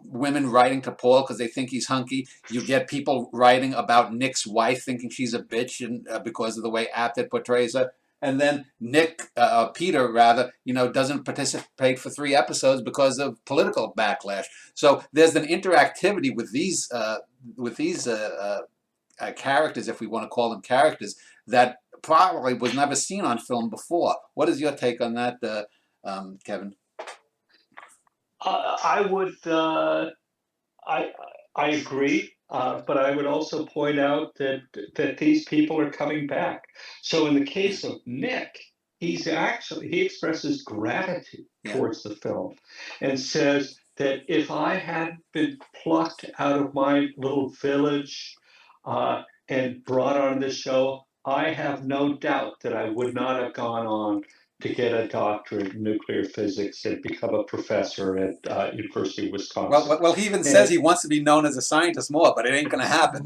women writing to Paul because they think he's hunky. You get people writing about Nick's wife thinking she's a bitch and because of the way Apted portrays her. And then Peter rather, doesn't participate for 3 episodes because of political backlash. So there's an interactivity with these characters, if we want to call them characters, that probably was never seen on film before. What is your take on that, Kevin? I would, I agree, but I would also point out that these people are coming back. So in the case of Nick, he expresses gratitude towards the film and says that if I had been plucked out of my little village and brought on this show, I have no doubt that I would not have gone on to get a doctorate in nuclear physics and become a professor at University of Wisconsin. Well, he even says he wants to be known as a scientist more, but it ain't going to happen.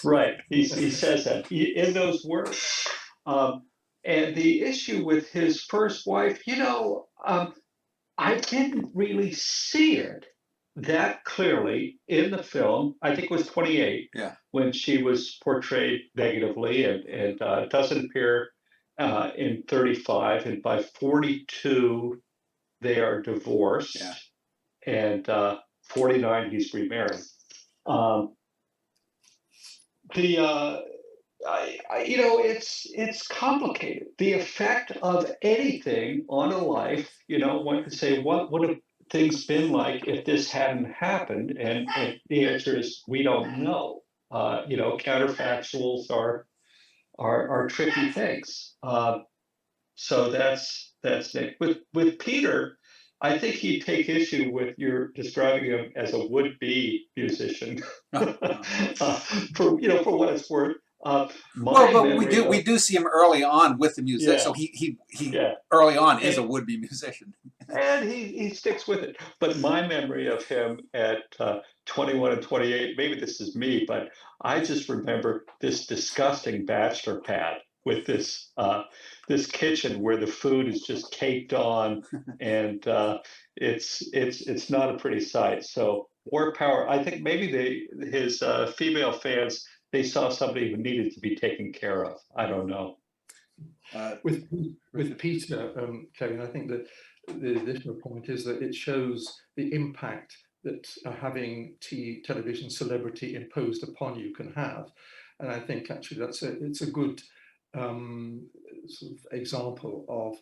Right, he says that in those words. And the issue with his first wife, I didn't really see it that clearly in the film. I think it was 28 when she was portrayed negatively, and doesn't appear in 35, and by 42 they are divorced, and 49 he's remarried. It's complicated. The effect of anything on a life, one could say, what would have things been like if this hadn't happened? And the answer is we don't know. Counterfactuals are tricky things. So that's it. With Peter, I think he'd take issue with your describing him as a would-be musician. For for what it's worth. Well, My but we memory do of see him early on with the music. So yeah, he yeah. early on is a And would-be musician. and he sticks with it. But my memory of him at 21 and 28, maybe this is me, but I just remember this disgusting bachelor pad with this kitchen where the food is just caked on, and it's not a pretty sight. So more power. I think maybe his female fans, they saw somebody who needed to be taken care of. I don't know. With Richard. Peter, Kevin, I think that the additional point is that it shows the impact that having television celebrity imposed upon you can have, and I think actually it's a good sort of example of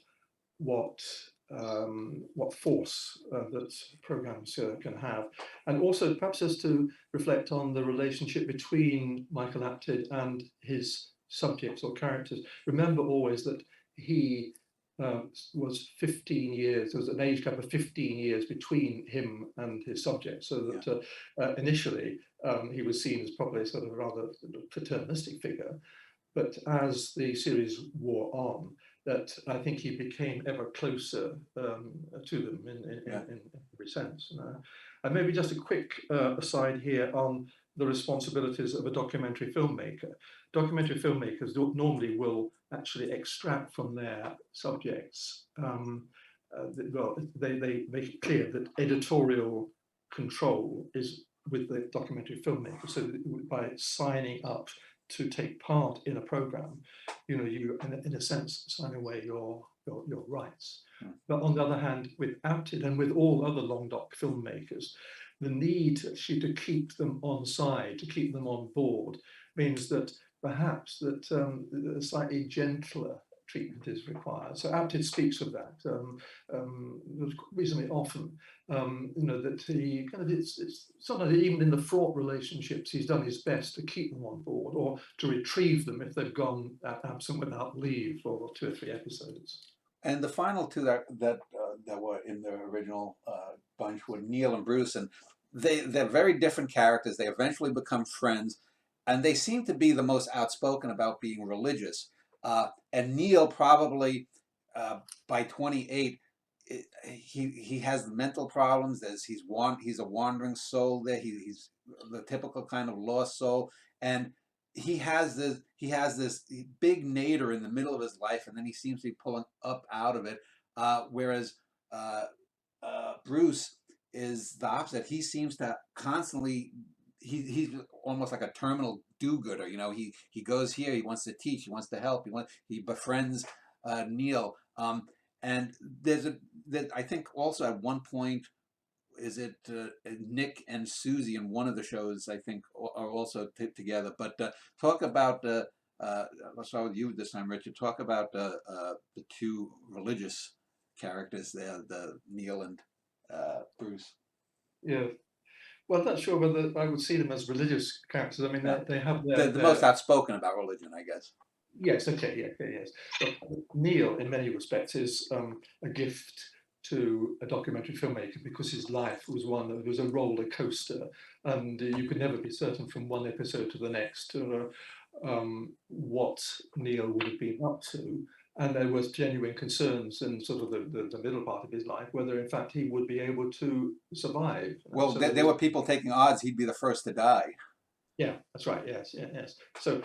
what force that programs can have, and also perhaps just to reflect on the relationship between Michael Apted and his subjects or characters. Remember always that he was 15 years, there was an age gap of 15 years between him and his subject, so that initially he was seen as probably sort of a rather paternalistic figure. But as the series wore on, that I think he became ever closer to them in every sense. And maybe just a quick aside here on the responsibilities of a documentary filmmaker. Documentary filmmakers normally will actually extract from their subjects. Well, they make it clear that editorial control is with the documentary filmmaker. So by signing up to take part in a program, you in a sense sign away your rights. But on the other hand, with Apted and with all other long doc filmmakers, the need actually to keep them on side, to keep them on board, means that perhaps that a slightly gentler treatment is required. So Apted speaks of that reasonably often. That he kind of it's sometimes even in the fraught relationships, he's done his best to keep them on board or to retrieve them if they've gone absent without leave for 2 or 3 episodes. And the final two that were in the original bunch were Neil and Bruce, and they're very different characters. They eventually become friends, and they seem to be the most outspoken about being religious. And Neil probably by 28, he has mental problems. He's a wandering soul. He's the typical kind of lost soul, and he has this big nadir in the middle of his life, and then he seems to be pulling up out of it. Whereas Bruce is the opposite. He seems to constantly he's almost like a terminal do-gooder. He goes here. He wants to teach. He wants to help. He befriends Neil. And I think also at one point, is it Nick and Susie in one of the shows, I think, are also together. But talk about, let's start with you this time, Richard. Talk about the two religious characters there, the Neil and Bruce. Yeah. Well, I'm not sure whether I would see them as religious characters. I mean, they have the most outspoken about religion, I guess. Yes, okay, yes. But Neil, in many respects, is a gift to a documentary filmmaker because his life was one that was a roller coaster, and you could never be certain from one episode to the next what Neil would have been up to. And there was genuine concerns in sort of the middle part of his life, whether in fact he would be able to survive. Well, so there were people taking odds he'd be the first to die. Yeah, that's right. Yes. So,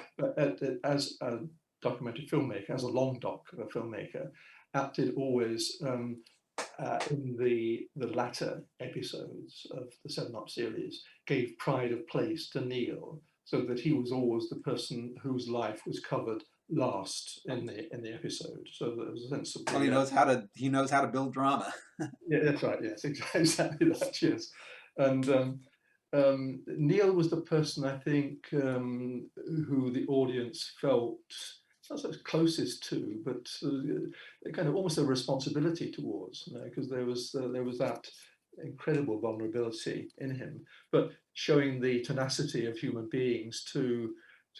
as a documentary filmmaker, as a long doc filmmaker, Apted always in the latter episodes of the 7 Up series gave pride of place to Neil, so that he was always the person whose life was covered last in the episode. So there was a sense of he knows how to build drama. Yeah, that's right. Yes, exactly that. Yes, and Neil was the person I think who the audience felt not so closest to, but kind of almost a responsibility towards, because there was that incredible vulnerability in him, but showing the tenacity of human beings to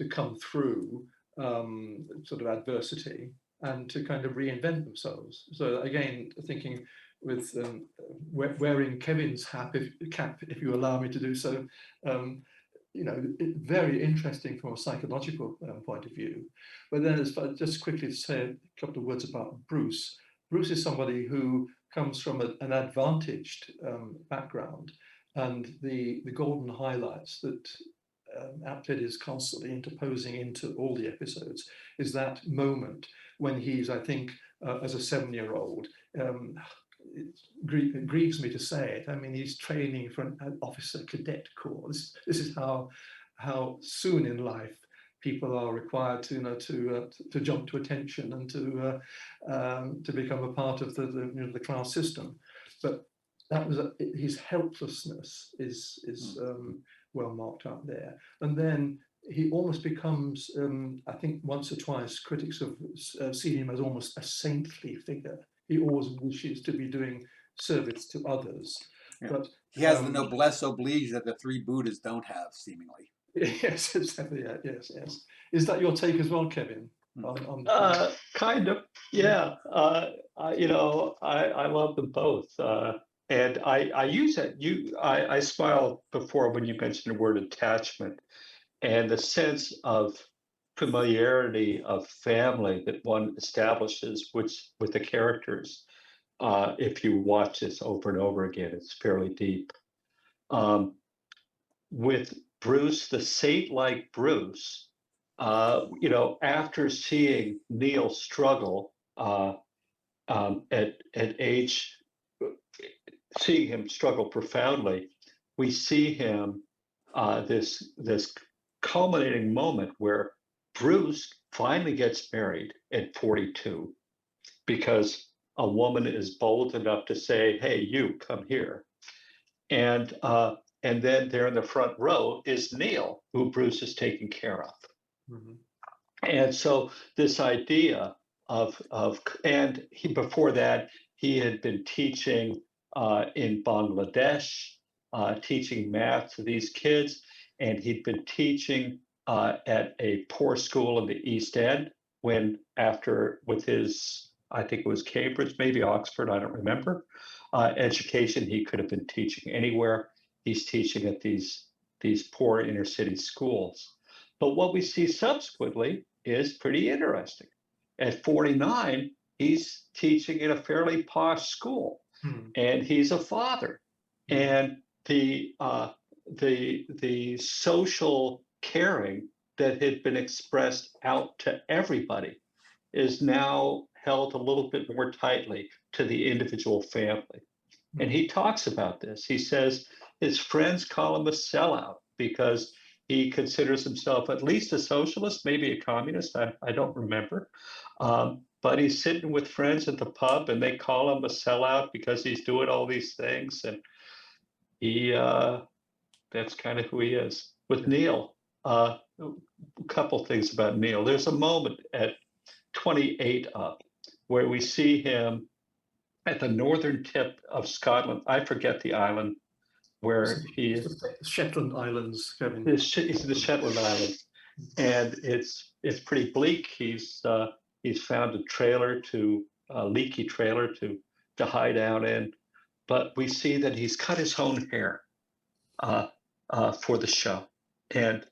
come through sort of adversity. and to kind of reinvent themselves. So again, thinking with wearing Kevin's cap, if you allow me to do so, very interesting from a psychological point of view. But then, just quickly to say a couple of words about Bruce. Bruce is somebody who comes from an advantaged background, and the golden highlights that Apted is constantly interposing into all the episodes is that moment when he's, I think, as a 7-year-old, it grieves me to say it. I mean, he's training for an officer cadet corps. This is how soon in life people are required to jump to attention and to become a part of the class system. But that was his helplessness is well marked out there. And then he almost becomes, I think once or twice critics have seen him as almost a saintly figure. He always wishes to be doing service to others. Yeah. But he has the noblesse oblige that the 3 Buddhas don't have, seemingly. Yes, exactly. Yes. Is that your take as well, Kevin? Kind of, yeah. I love them both, and I use it. I smiled before when you mentioned the word attachment, and the sense of familiarity of family that one establishes with the characters. If you watch this over and over again, it's fairly deep. With Bruce, the saint-like Bruce, after seeing Neil struggle at age, seeing him struggle profoundly, we see him this culminating moment where Bruce finally gets married at 42 because a woman is bold enough to say, "Hey, you come here," and then there in the front row is Neil, who Bruce is taking care of. Mm-hmm. And so this idea and before that, he had been teaching in Bangladesh, teaching math to these kids, and he'd been teaching at a poor school in the East End with his, I think it was Cambridge, maybe Oxford, I don't remember, education. He could have been teaching anywhere. He's teaching at these poor inner city schools. But what we see subsequently is pretty interesting. At 49, he's teaching in a fairly posh school, and he's a father. And the social caring that had been expressed out to everybody is now held a little bit more tightly to the individual family. And he talks about this. He says his friends call him a sellout because he considers himself at least a socialist, maybe a communist, I don't remember. But he's sitting with friends at the pub and they call him a sellout because he's doing all these things. And that's kind of who he is. With Neil, a couple things about Neil. There's a moment at 28 up where we see him at the northern tip of Scotland. I forget the island where he is. Shetland Islands, Kevin. He's in the Shetland Islands, and it's pretty bleak. He's found a leaky trailer to hide out in, but we see that he's cut his own hair for the show, and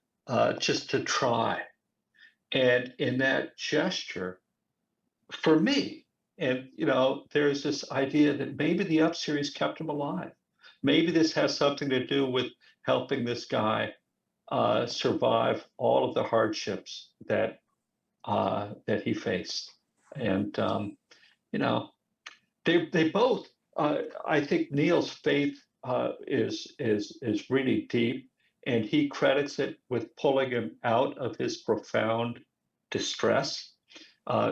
just to try. And in that gesture, for me, and there's this idea that maybe the Up series kept him alive. Maybe this has something to do with helping this guy survive all of the hardships that he faced. And they both. I think Neil's faith is really deep, and he credits it with pulling him out of his profound distress.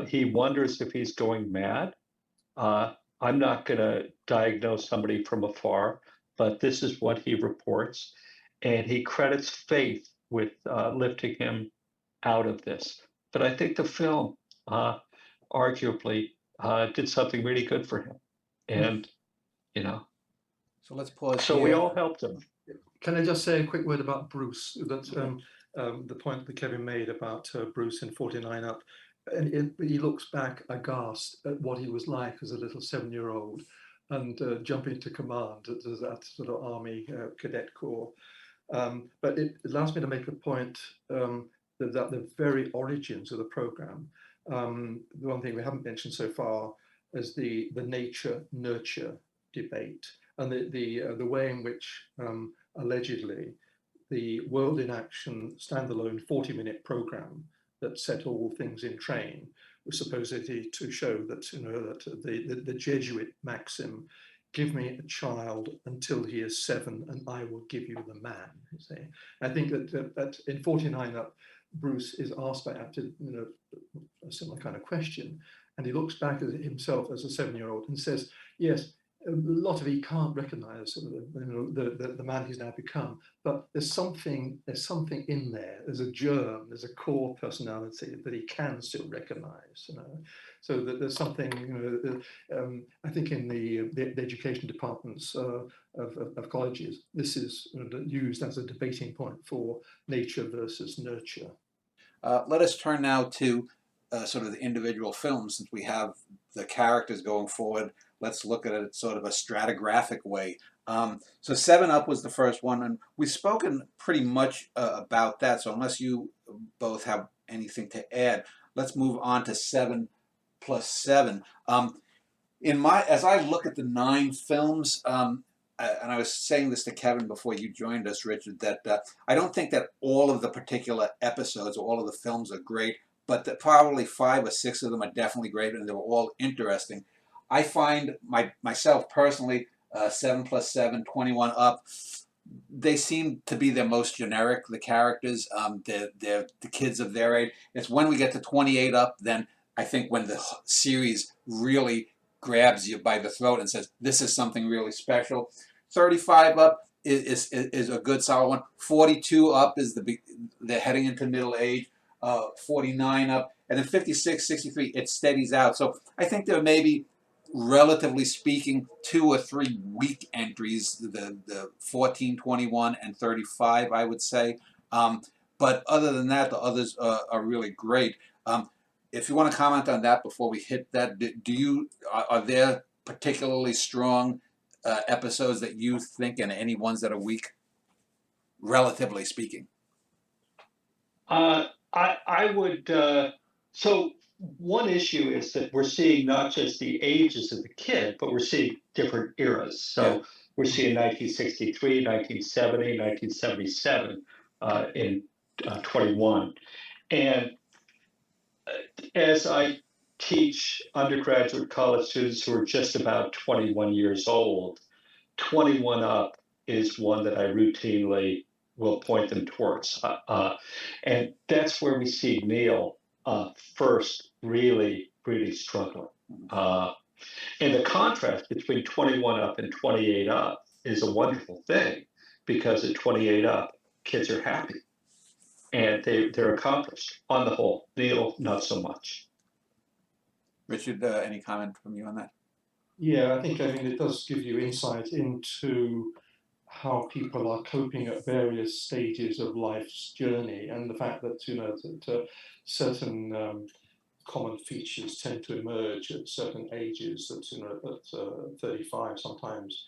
He wonders if he's going mad. I'm not going to diagnose somebody from afar, but this is what he reports. And he credits faith with lifting him out of this. But I think the film arguably did something really good for him. And, So let's pause so here. we all helped him. Can I just say a quick word about Bruce? That's the point that Kevin made about Bruce in 49 Up. he looks back aghast at what he was like as a little 7-year-old, and jumping to command at that sort of army cadet corps. But it allows me to make a point that the very origins of the program, the one thing we haven't mentioned so far is the nature-nurture debate, and the way in which allegedly the World in Action standalone 40-minute program that set all things in train was supposedly to show that, you know, that the Jesuit maxim, give me a child until he is 7 and I will give you the man. You see, I think that in 49 Up, Bruce is asked by Apted, you know, a similar kind of question, and he looks back at himself as a 7-year-old and says, yes, a lot of it he can't recognize, you know, the man he's now become, but there's something in there. There's a germ, there's a core personality that he can still recognize, you know. So that there's something, you know, I think in the education departments of colleges, this is used as a debating point for nature versus nurture. Let us turn now to sort of the individual films, since we have the characters going forward. Let's look at it sort of a stratigraphic way. So 7 Up was the first one, and we've spoken pretty much about that. So unless you both have anything to add, let's move on to 7 plus 7. As I look at the 9 films, and I was saying this to Kevin before you joined us, Richard, that I don't think that all of the particular episodes or all of the films are great, but that probably 5 or 6 of them are definitely great, and they were all interesting. I find myself personally, 7 plus 7, 21 Up, they seem to be their most generic, the characters. They're the kids of their age. It's when we get to 28 Up, then I think when the series really grabs you by the throat and says, this is something really special. 35 Up is a good solid one. 42 Up is they're heading into middle age. 49 Up, and then 56, 63, it steadies out. So I think there may be, relatively speaking, 2 or 3 weak entries, the 14, 21, and 35, I would say. But other than that, the others are really great. If you want to comment on that before we hit that, are there particularly strong episodes that you think, and any ones that are weak, relatively speaking? I would, so one issue is that we're seeing not just the ages of the kid, but we're seeing different eras. So Yeah. we're seeing 1963, 1970, 1977 in 21. And as I teach undergraduate college students who are just about 21 years old, 21 Up is one that I routinely will point them towards. And that's where we see Neil first really, really struggling. And the contrast between 21 Up and 28 Up is a wonderful thing, because at 28 Up, kids are happy and they're accomplished. On the whole, Neil, not so much. Richard, any comment from you on that? Yeah, I mean, it does give you insight into how people are coping at various stages of life's journey, and the fact that, you know, that certain common features tend to emerge at certain ages. That, you know, at 35 sometimes,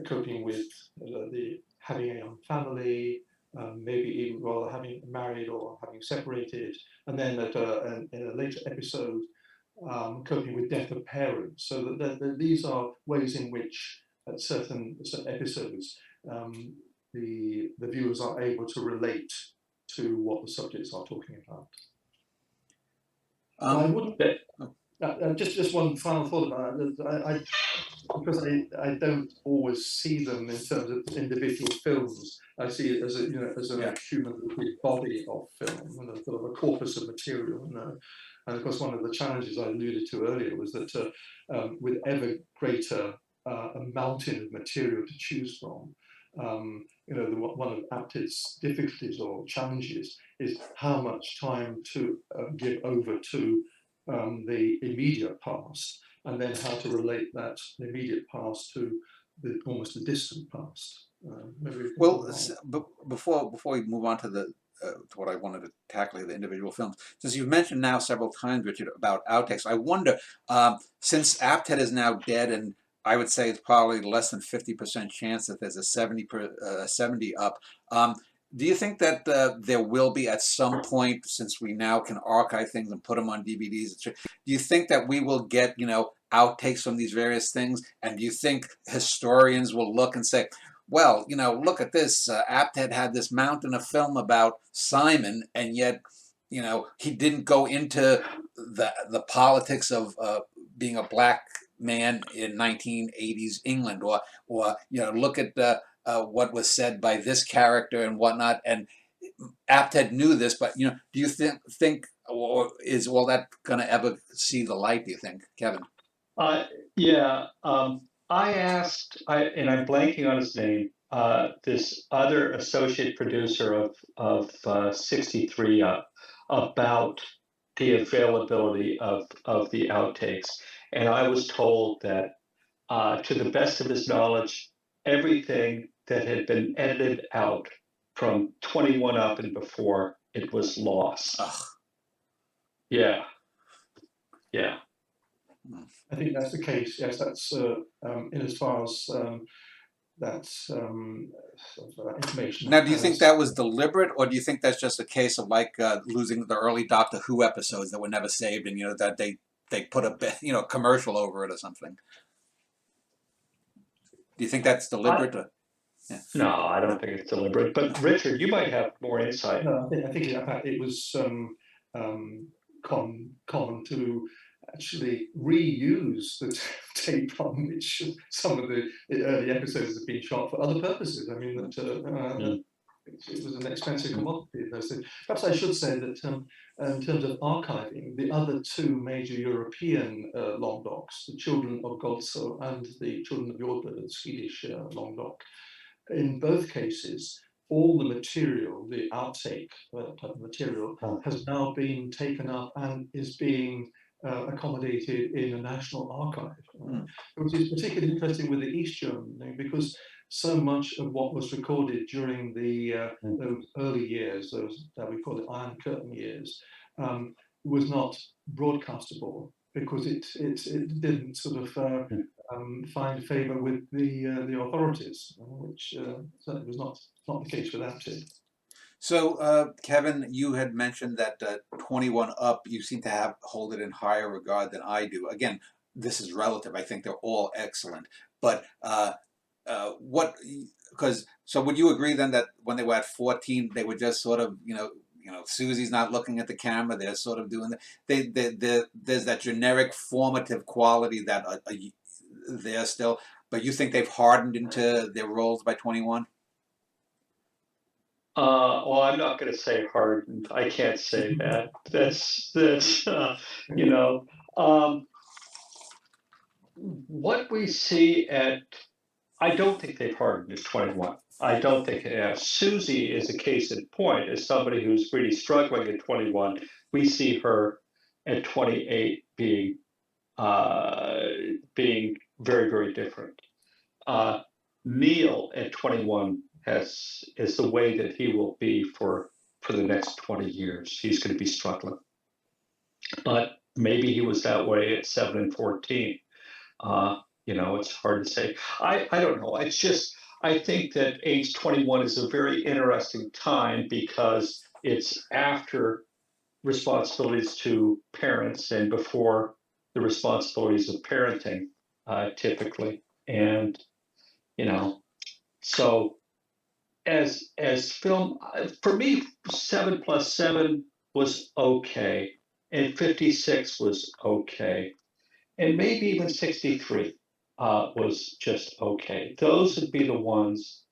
coping with the having a young family, maybe even rather having married or having separated, and then in a later episode, coping with death of parents. So that these are ways in which at certain episodes, the viewers are able to relate to what the subjects are talking about. I wouldn't. Just one final thought about that. Because I don't always see them in terms of individual films. I see it as a, you know, as an accumulated body of film, you know, sort of a corpus of material. You know? And of course, one of the challenges I alluded to earlier was that with ever greater a mountain of material to choose from, you know, one of Apted's difficulties or challenges is how much time to give over to the immediate past, and then how to relate that the immediate past to almost the distant past. Well, before we move on to to what I wanted to tackle, the individual films. Since you've mentioned now several times, Richard, about outtakes, I wonder, since Apted is now dead, and I would say it's probably less than 50% chance that there's a 70 up. Do you think that there will be at some point, since we now can archive things and put them on DVDs, do you think that we will get, outtakes from these various things? And do you think historians will look and say, well, look at this, Apted had this mountain of film about Simon, and yet, he didn't go into the politics of being a black man in 1980s England, or look at what was said by this character and whatnot. And Apted knew this, but do you think, or is all that going to ever see the light? Do you think, Kevin? Yeah. I asked, and I'm blanking on his name, this other associate producer of 63 about the availability of the outtakes, and I was told that, to the best of his knowledge, everything that had been edited out from 21 up and before, it was lost. Ugh. Yeah. I think that's the case. Yes, that's in as far as that's information. Now, do you think that was deliberate, or do you think that's just a case of like losing the early Doctor Who episodes that were never saved, and that they put a bit, commercial over it or something? Do you think that's deliberate? Yeah. No, I don't think it's deliberate. But Richard, you might have more insight. No, I think it was common to actually reuse the tape on which some of the early episodes have been shot for other purposes. I mean, it was an expensive commodity. Perhaps I should say that in terms of archiving, the other two major European long docs, the Children of Godso and the Children of Jordblood, the Swedish long doc, in both cases, all the material, the outtake type of material, has now been taken up and is being accommodated in a national archive, which is particularly interesting with the East German, because so much of what was recorded during those early years, those that we call the Iron Curtain years, was not broadcastable because it didn't sort of find favour with the authorities, which certainly was not the case with that. So, Kevin, you had mentioned that 21 up, you seem to hold it in higher regard than I do. Again, this is relative. I think they're all excellent. But so would you agree then that when they were at 14, they were just sort of, Susie's not looking at the camera, they're sort of doing there's that generic formative quality that they're still, but you think they've hardened into their roles by 21? Well, I'm not going to say hardened. I can't say that. That's what we see at. I don't think they've hardened at 21. I don't think it has. Susie is a case in point. As somebody who's really struggling at 21, we see her at 28 being very, very different. Neil at 21 is the way that he will be for the next 20 years. He's going to be struggling. But maybe he was that way at 7 and 14. It's hard to say. I don't know. It's just, I think that age 21 is a very interesting time because it's after responsibilities to parents and before the responsibilities of parenting, typically. And, so as film, for me, 7 plus 7 was okay, and 56 was okay, and maybe even 63 was just okay. Those would be the ones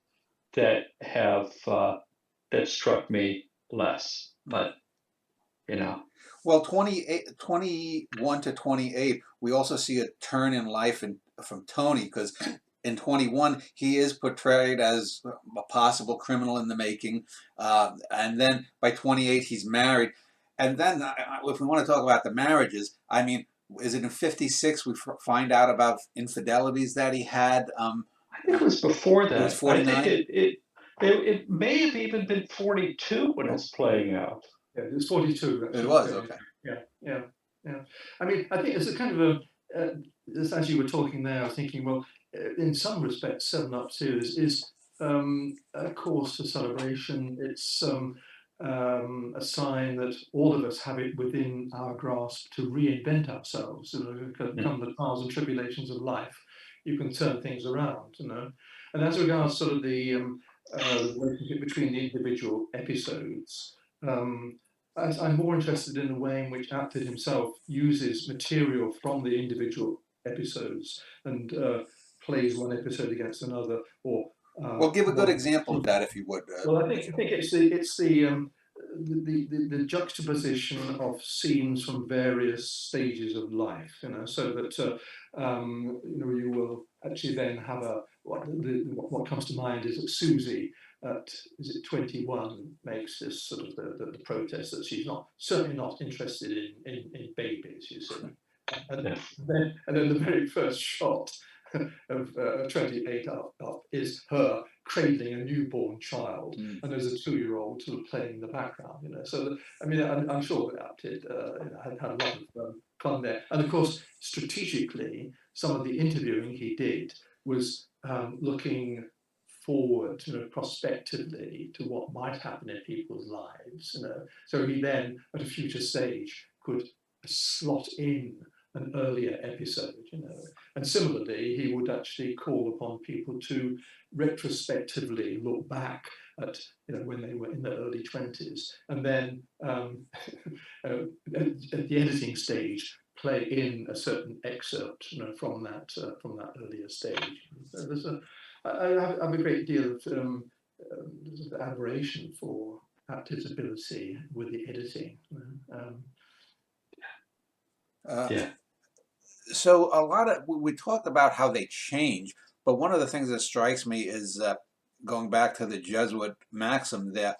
that have that struck me less, but Well, 21 to 28, we also see a turn in life from Tony, because in 21, he is portrayed as a possible criminal in the making. And then by 28, he's married. And then if we want to talk about the marriages, I mean, is it in 56 we find out about infidelities that he had? I think it was before that. It was 49? It may have even been 42 when it's playing out. Yeah, it was 42. It actually. was, Yeah, okay. yeah. I mean, I think it's a kind of as you were talking there, I was thinking, well, in some respects, 7 Up series is a cause for celebration. It's a sign that all of us have it within our grasp to reinvent ourselves. Come the trials and tribulations of life, you can turn things around, And as regards sort of the relationship between the individual episodes, I'm more interested in the way in which Apted himself uses material from the individual episodes and plays one episode against another, or Well, give a good example of that, if you would. well, I think it's the juxtaposition of scenes from various stages of life, so that you will actually then have what comes to mind is that Susie at 21 makes this sort of the protest that she's certainly not interested in babies, you see. And then the very first shot of 28 up is her cradling a newborn child, and there's a 2-year-old sort of playing in the background, So I mean, I'm sure that Apted had a lot of fun there, and of course, strategically, some of the interviewing he did was looking forward, prospectively to what might happen in people's lives, So he then, at a future stage, could slot in an earlier episode, And similarly, he would actually call upon people to retrospectively look back at, when they were in their early 20s, and then at the editing stage, play in a certain excerpt, from that earlier stage. I have a great deal of admiration for Apted's ability with the editing. Yeah. So we talked about how they change, but one of the things that strikes me is going back to the Jesuit maxim there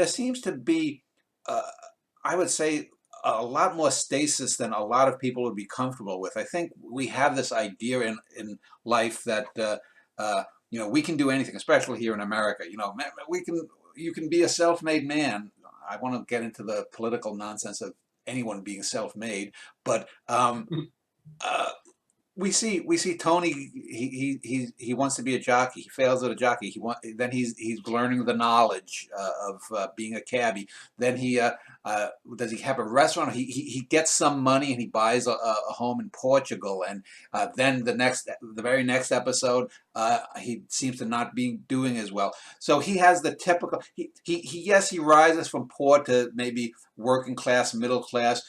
seems to be, I would say, a lot more stasis than a lot of people would be comfortable with. I think we have this idea in life that we can do anything, especially here in America. You can be a self-made man. I want to get into the political nonsense of anyone being self-made, but we see Tony. He wants to be a jockey. He fails at a jockey. Then he's learning the knowledge of being a cabbie. Then does he have a restaurant? He gets some money and he buys a home in Portugal. And then the very next episode, he seems to not be doing as well. So he has the typical. Yes, he rises from poor to maybe working class, middle class.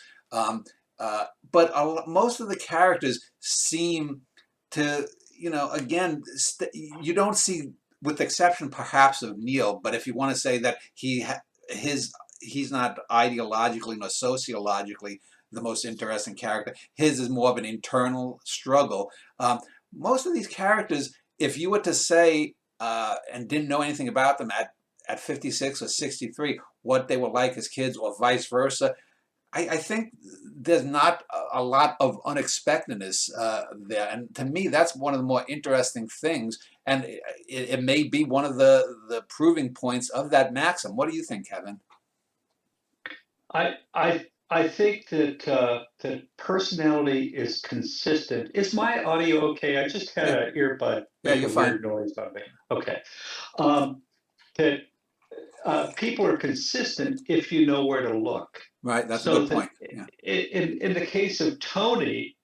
But most of the characters seem to, again, you don't see, with the exception perhaps of Neil, but if you want to say that he's not ideologically nor sociologically the most interesting character, his is more of an internal struggle. Most of these characters, if you were to say, and didn't know anything about them at 56 or 63, what they were like as kids or vice versa, I think there's not a lot of unexpectedness there, and to me, that's one of the more interesting things, and it may be one of the proving points of that maxim. What do you think, Kevin? I think that that personality is consistent. Is my audio okay? I just had an earbud. Yeah, you're fine. Weird noise on me. Okay. That people are consistent if you know where to look. Right, that's a good point. Yeah. In the case of Tony,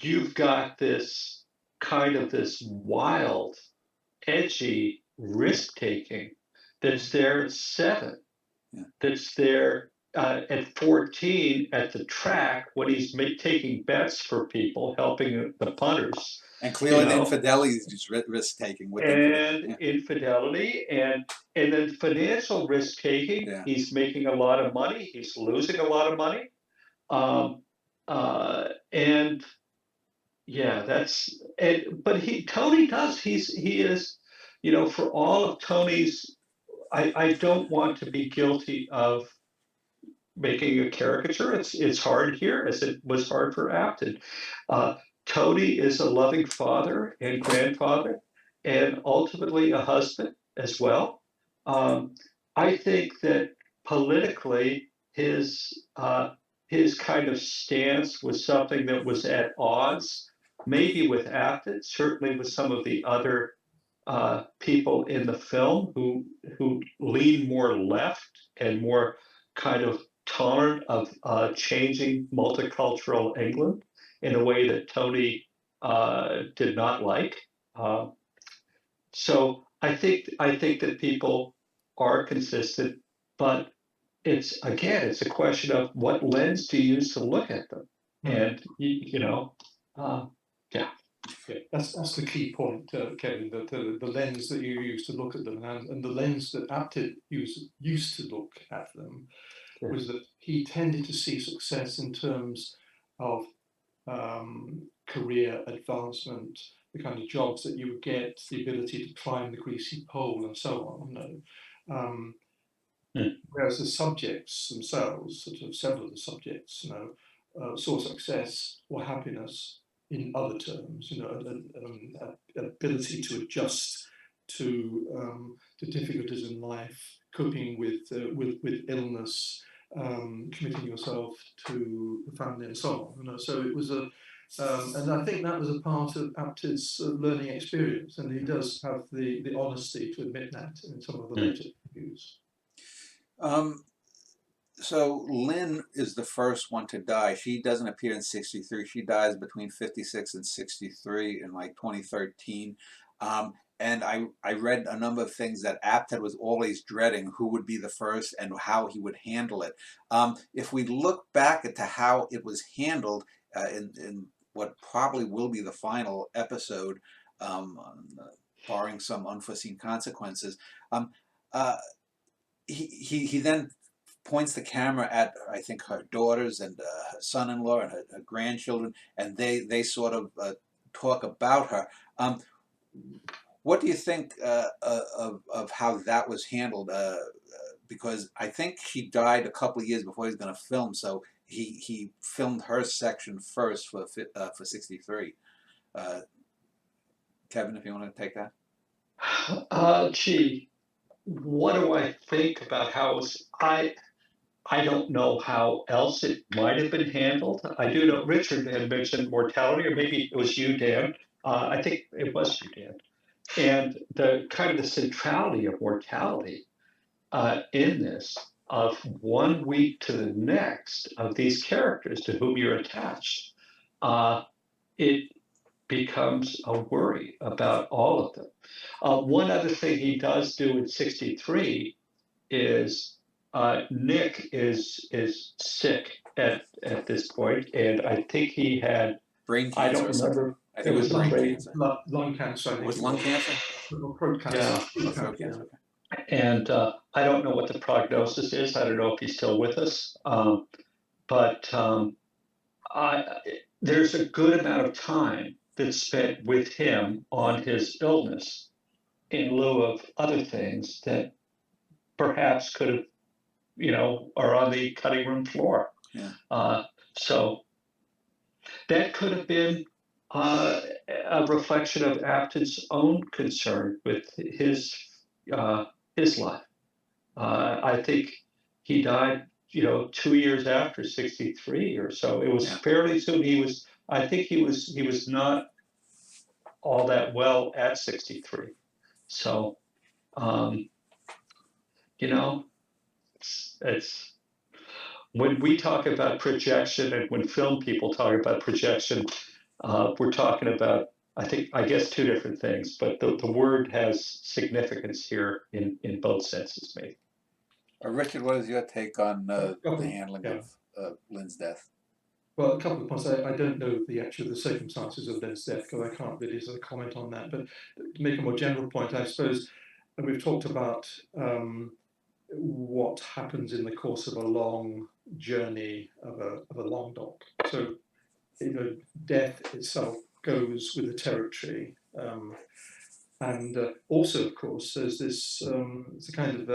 you've got this kind of this wild, edgy risk-taking that's there at 7, that's there at 14 at the track when he's taking bets for people, helping the punters. And clearly the infidelity is just risk-taking. Infidelity, and then financial risk-taking. Yeah. He's making a lot of money. He's losing a lot of money. And yeah, but Tony does. He is, for all of Tony's, I don't want to be guilty of making a caricature. It's hard here, as it was hard for Apted. Tony is a loving father and grandfather, and ultimately a husband as well. I think that politically, his kind of stance was something that was at odds, maybe with Apted, certainly with some of the other people in the film who lean more left and more kind of tolerant of changing multicultural England in a way that Tony did not like. So I think that people are consistent, but it's again, it's a question of what lens do you use to look at them, and yeah. Yeah, that's the key point, Kevin. That the lens that you use to look at them, and the lens that Apted used to look at them, was that he tended to see success in terms of career advancement, the kind of jobs that you would get, the ability to climb the greasy pole, and so on. Whereas the subjects themselves, sort of several of the subjects, saw success or happiness in other terms, an ability to adjust to difficulties in life, coping with illness, committing yourself to the family, and so on. So it was and I think that was a part of Apted's learning experience, and he does have the honesty to admit that in some of the later interviews. So Lynn is the first one to die. She doesn't appear in 63. She dies between 56 and 63 in like 2013. And I read a number of things that Apted was always dreading who would be the first and how he would handle it. If we look back at how it was handled in what probably will be the final episode, barring some unforeseen consequences, he then points the camera at, I think, her daughters and her son-in-law and her grandchildren, and they sort of talk about her. What do you think of how that was handled? Because I think she died a couple of years before he was going to film, so he filmed her section first for 63. Kevin, if you want to take that. Gee, what do I think about how it was? I don't know how else it might have been handled. I do know Richard had mentioned mortality, or maybe it was you, Dan. I think it was you, Dan. And the kind of the centrality of mortality in this, of 1 week to the next, of these characters to whom you're attached, it becomes a worry about all of them. One other thing he does do in 63 is Nick is sick at this point, and I think he had Brain cancer. I don't remember. I think it was brain cancer. Lung cancer. Was lung cancer? Throat cancer. Yeah. Throat cancer. And I don't know what the prognosis is. I don't know if he's still with us. But there's a good amount of time that's spent with him on his illness in lieu of other things that perhaps could have, are on the cutting room floor. Yeah. So that could have been a reflection of Apted's own concern with his life. I think he died, 2 years after 63 or so. It was fairly soon. I think he was not all that well at 63. So, it's when we talk about projection, and when film people talk about projection, we're talking about, I guess, two different things, but the word has significance here in both senses, maybe. Richard, what is your take on the handling of Lynn's death? Well, a couple of points. I don't know the circumstances of Lynn's death, because I can't really sort of comment on that. But to make a more general point, I suppose, and we've talked about what happens in the course of a long journey of a long doc. So, death itself goes with the territory, and also, of course, there's this it's a kind of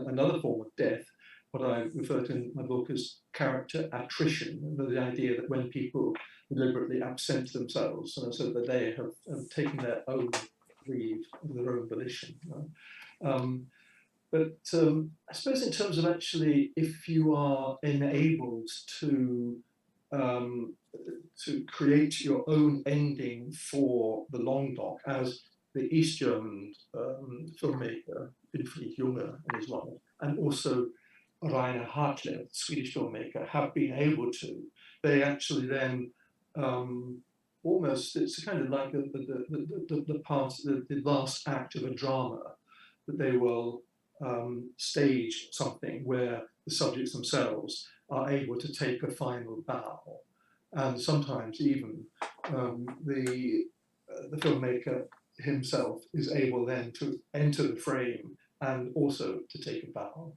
another form of death, what I refer to in my book as character attrition, the idea that when people deliberately absent themselves, so that they have taken their own leave of their own volition. I suppose in terms of actually, if you are enabled um, to create your own ending for the long doc, as the East German filmmaker Winfried Junge and his wife, and also Rainer Hartler, Swedish filmmaker, have been able to, they actually then almost, it's kind of like the last act of a drama, that they will stage something where the subjects themselves are able to take a final bow, and sometimes even the filmmaker himself is able then to enter the frame and also to take a bow.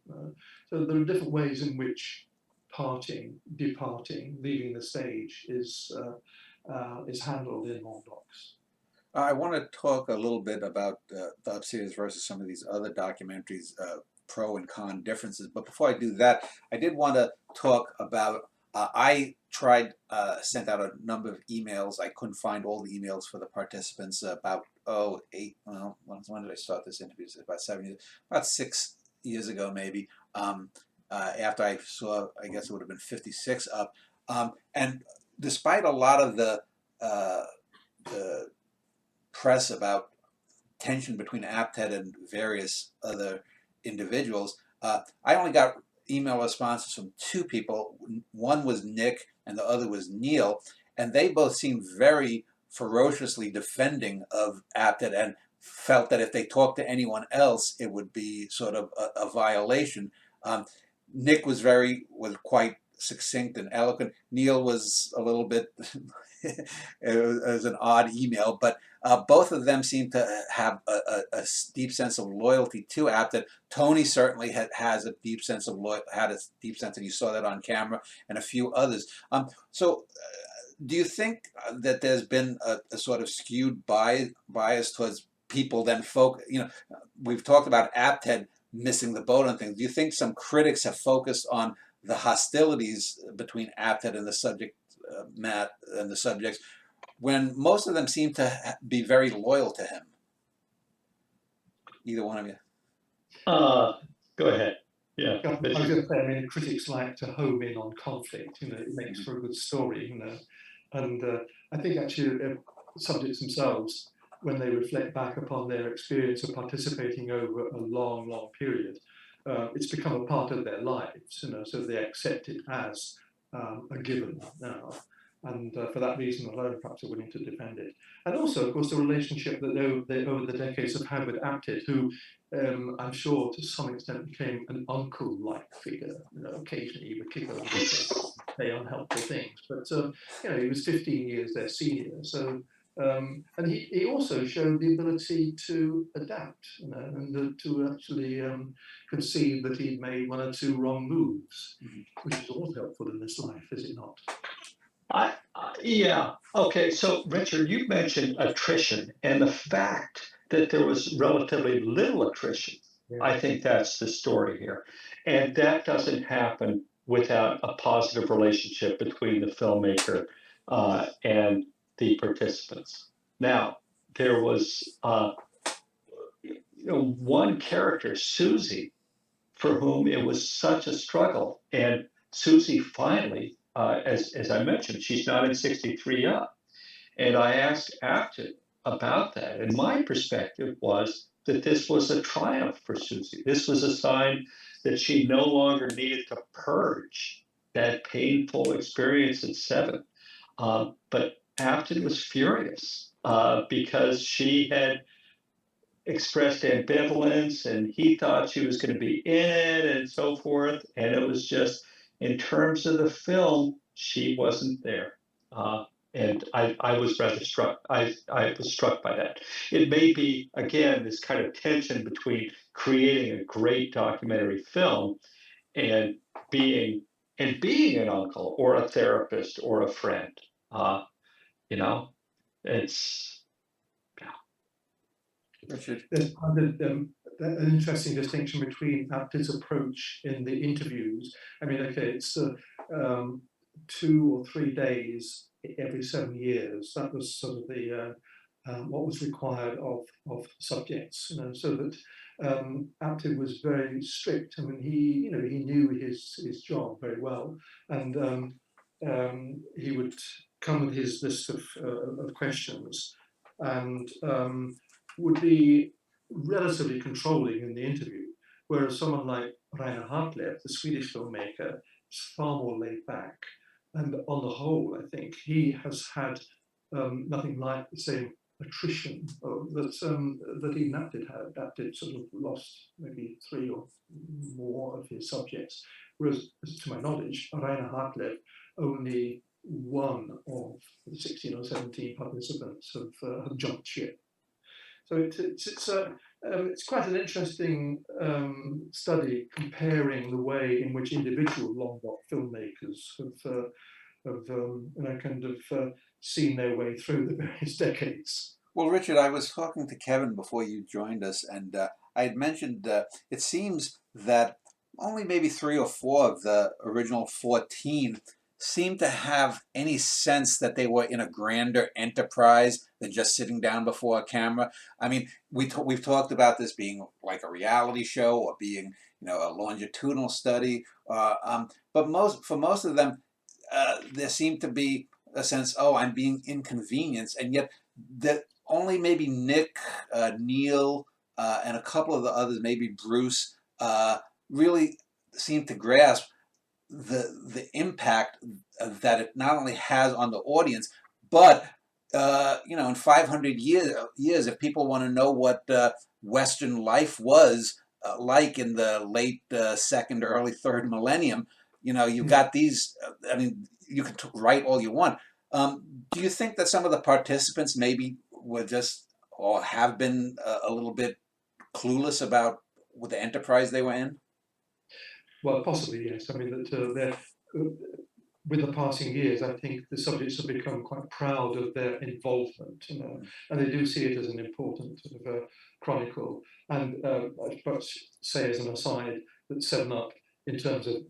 So there are different ways in which departing, leaving the stage is handled in long docs. I want to talk a little bit about the upseries versus some of these other documentaries, pro and con differences. But before I do that, I did want to talk about, I sent out a number of emails. I couldn't find all the emails for the participants about, when did I start this interview? About 7 years, about 6 years ago maybe. After I saw, I guess it would have been 56 up. And despite a lot of the press about tension between Apted and various other individuals, I only got email responses from two people. One was Nick and the other was Neil, and they both seemed very ferociously defending of Apted and felt that if they talked to anyone else, it would be sort of a violation. Nick was quite succinct and eloquent. Neil was a little bit, it was an odd email, but both of them seem to have a deep sense of loyalty to Apted. Tony certainly has a deep sense of and you saw that on camera, and a few others. Do you think that there's been a sort of skewed bias towards people then we've talked about Apted missing the boat on things. Do you think some critics have focused on the hostilities between Apted and the subject, Matt, and the subjects, when most of them seem to be very loyal to him? Either one of you. Go ahead. Yeah. I was going to say, I mean, critics like to home in on conflict. It makes for a good story. And I think actually subjects themselves, when they reflect back upon their experience of participating over a long, long period, it's become a part of their lives. So they accept it as a given now. And for that reason alone, perhaps are willing to defend it. And also, of course, the relationship that they over the decades have had with Apted, who I'm sure to some extent became an uncle-like figure. Occasionally he would kick over the say unhelpful things, but he was 15 years their senior. So and he also showed the ability to adapt, and to actually conceive that he'd made one or two wrong moves, which is always helpful in this life, is it not? Yeah. Okay. So, Richard, you mentioned attrition, and the fact that there was relatively little attrition. Yeah. I think that's the story here. And that doesn't happen without a positive relationship between the filmmaker and the participants. Now, there was one character, Susie, for whom it was such a struggle. And Susie finally, as I mentioned, she's not in 63 up. And I asked Apted about that. And my perspective was that this was a triumph for Susie. This was a sign that she no longer needed to purge that painful experience at 7. But Apted was furious because she had expressed ambivalence and he thought she was going to be in it and so forth. And it was just, in terms of the film, she wasn't there. And I was rather struck. I was struck by that. It may be, again, this kind of tension between creating a great documentary film and being an uncle or a therapist or a friend. It's Richard. There's an interesting distinction between Apted's approach in the interviews. I mean, okay, it's 2 or 3 days every 7 years. That was sort of the what was required of subjects, so that Apted was very strict. I mean, he knew his job very well, and he would come with his list of questions, and would be relatively controlling in the interview, whereas someone like Rainer Hartleb, the Swedish filmmaker, is far more laid back. And on the whole, I think he has had nothing like the same attrition that even Apted had. Apted sort of lost maybe 3 or more of his subjects, whereas, to my knowledge, Rainer Hartleb, only one of the 16 or 17 participants have jumped ship. So it's quite an interesting study comparing the way in which individual long doc filmmakers have kind of seen their way through the various decades. Well, Richard, I was talking to Kevin before you joined us, and I had mentioned it seems that only maybe 3 or 4 of the original 14 seem to have any sense that they were in a grander enterprise than just sitting down before a camera. I mean, we've talked about this being like a reality show or being, a longitudinal study. But for most of them, there seemed to be a sense, oh, I'm being inconvenienced, and yet that only maybe Nick, Neil, and a couple of the others, maybe Bruce, really seemed to grasp the impact that it not only has on the audience, but in 500 years, if people want to know what Western life was like in the late second, early third millennium, you've got these. I mean, you can write all you want. Do you think that some of the participants maybe were just or have been a little bit clueless about what the enterprise they were in? Well, possibly, yes. I mean, that with the passing years, I think the subjects have become quite proud of their involvement, and they do see it as an important sort of chronicle. And I suppose say as an aside that 7 Up, in terms of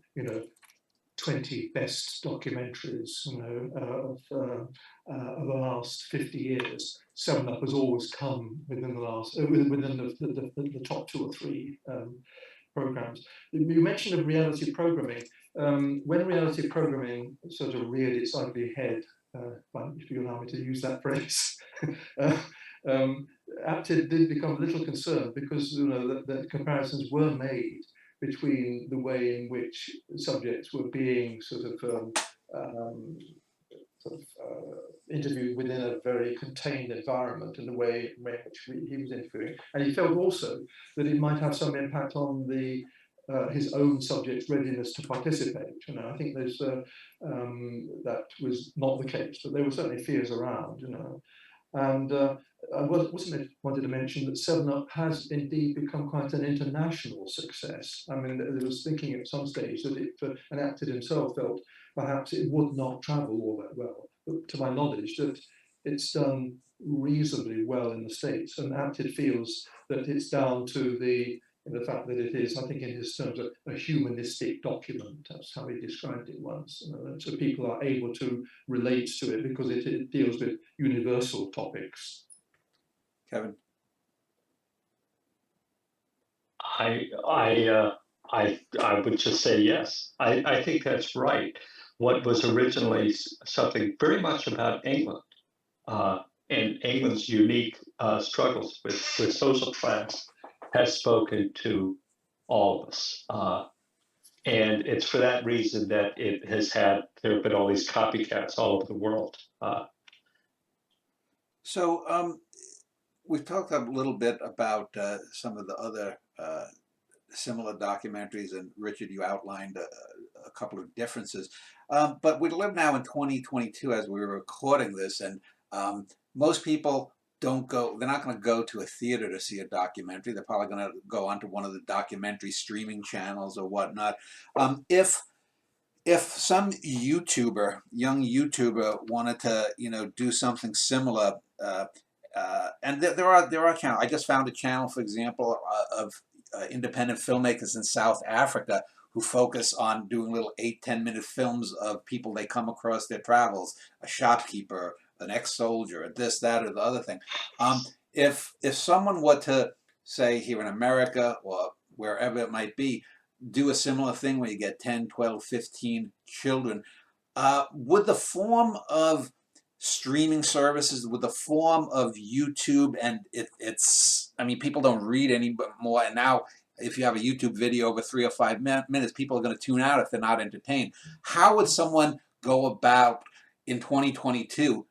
20 best documentaries, of the last 50 years, 7 Up has always come within the top 2 or 3 programs. You mentioned of reality programming. When reality programming sort of reared its ugly head, if you allow me to use that phrase, Apted did become a little concerned because that comparisons were made between the way in which subjects were being interviewed within a very contained environment and the way in which he was interviewing. And he felt also that it might have some impact on his own subject's readiness to participate. I think that was not the case, but there were certainly fears around. And I also wanted to mention that 7 Up has indeed become quite an international success. I mean, I was thinking at some stage that and Apted himself felt perhaps it would not travel all that well. But to my knowledge, that it's done reasonably well in the States, and Apted feels that it's down to the fact that it is, I think in his terms, a humanistic document. That's how he described it once. So people are able to relate to it because it deals with universal topics. Kevin? I would just say yes. I think that's right. What was originally something very much about England and England's unique struggles with social class has spoken to all of us. And it's for that reason that there have been all these copycats all over the world. So we've talked a little bit about some of the other similar documentaries, and Richard, you outlined a couple of differences. But we live now in 2022 as we were recording this, and most people they're not going to go to a theater to see a documentary. They're probably going to go onto one of the documentary streaming channels or whatnot. If some young YouTuber wanted to, do something similar, and there are channels. I just found a channel, for example, of independent filmmakers in South Africa who focus on doing little 8-10 minute films of people they come across their travels, a shopkeeper, an ex-soldier, this, that, or the other thing. If someone were to say here in America or wherever it might be, do a similar thing where you get 10, 12, 15 children. Would the form of streaming services, with the form of YouTube, and I mean, people don't read anymore, and now if you have a YouTube video over 3 or 5 minutes, people are going to tune out if they're not entertained. How would someone go about in 2022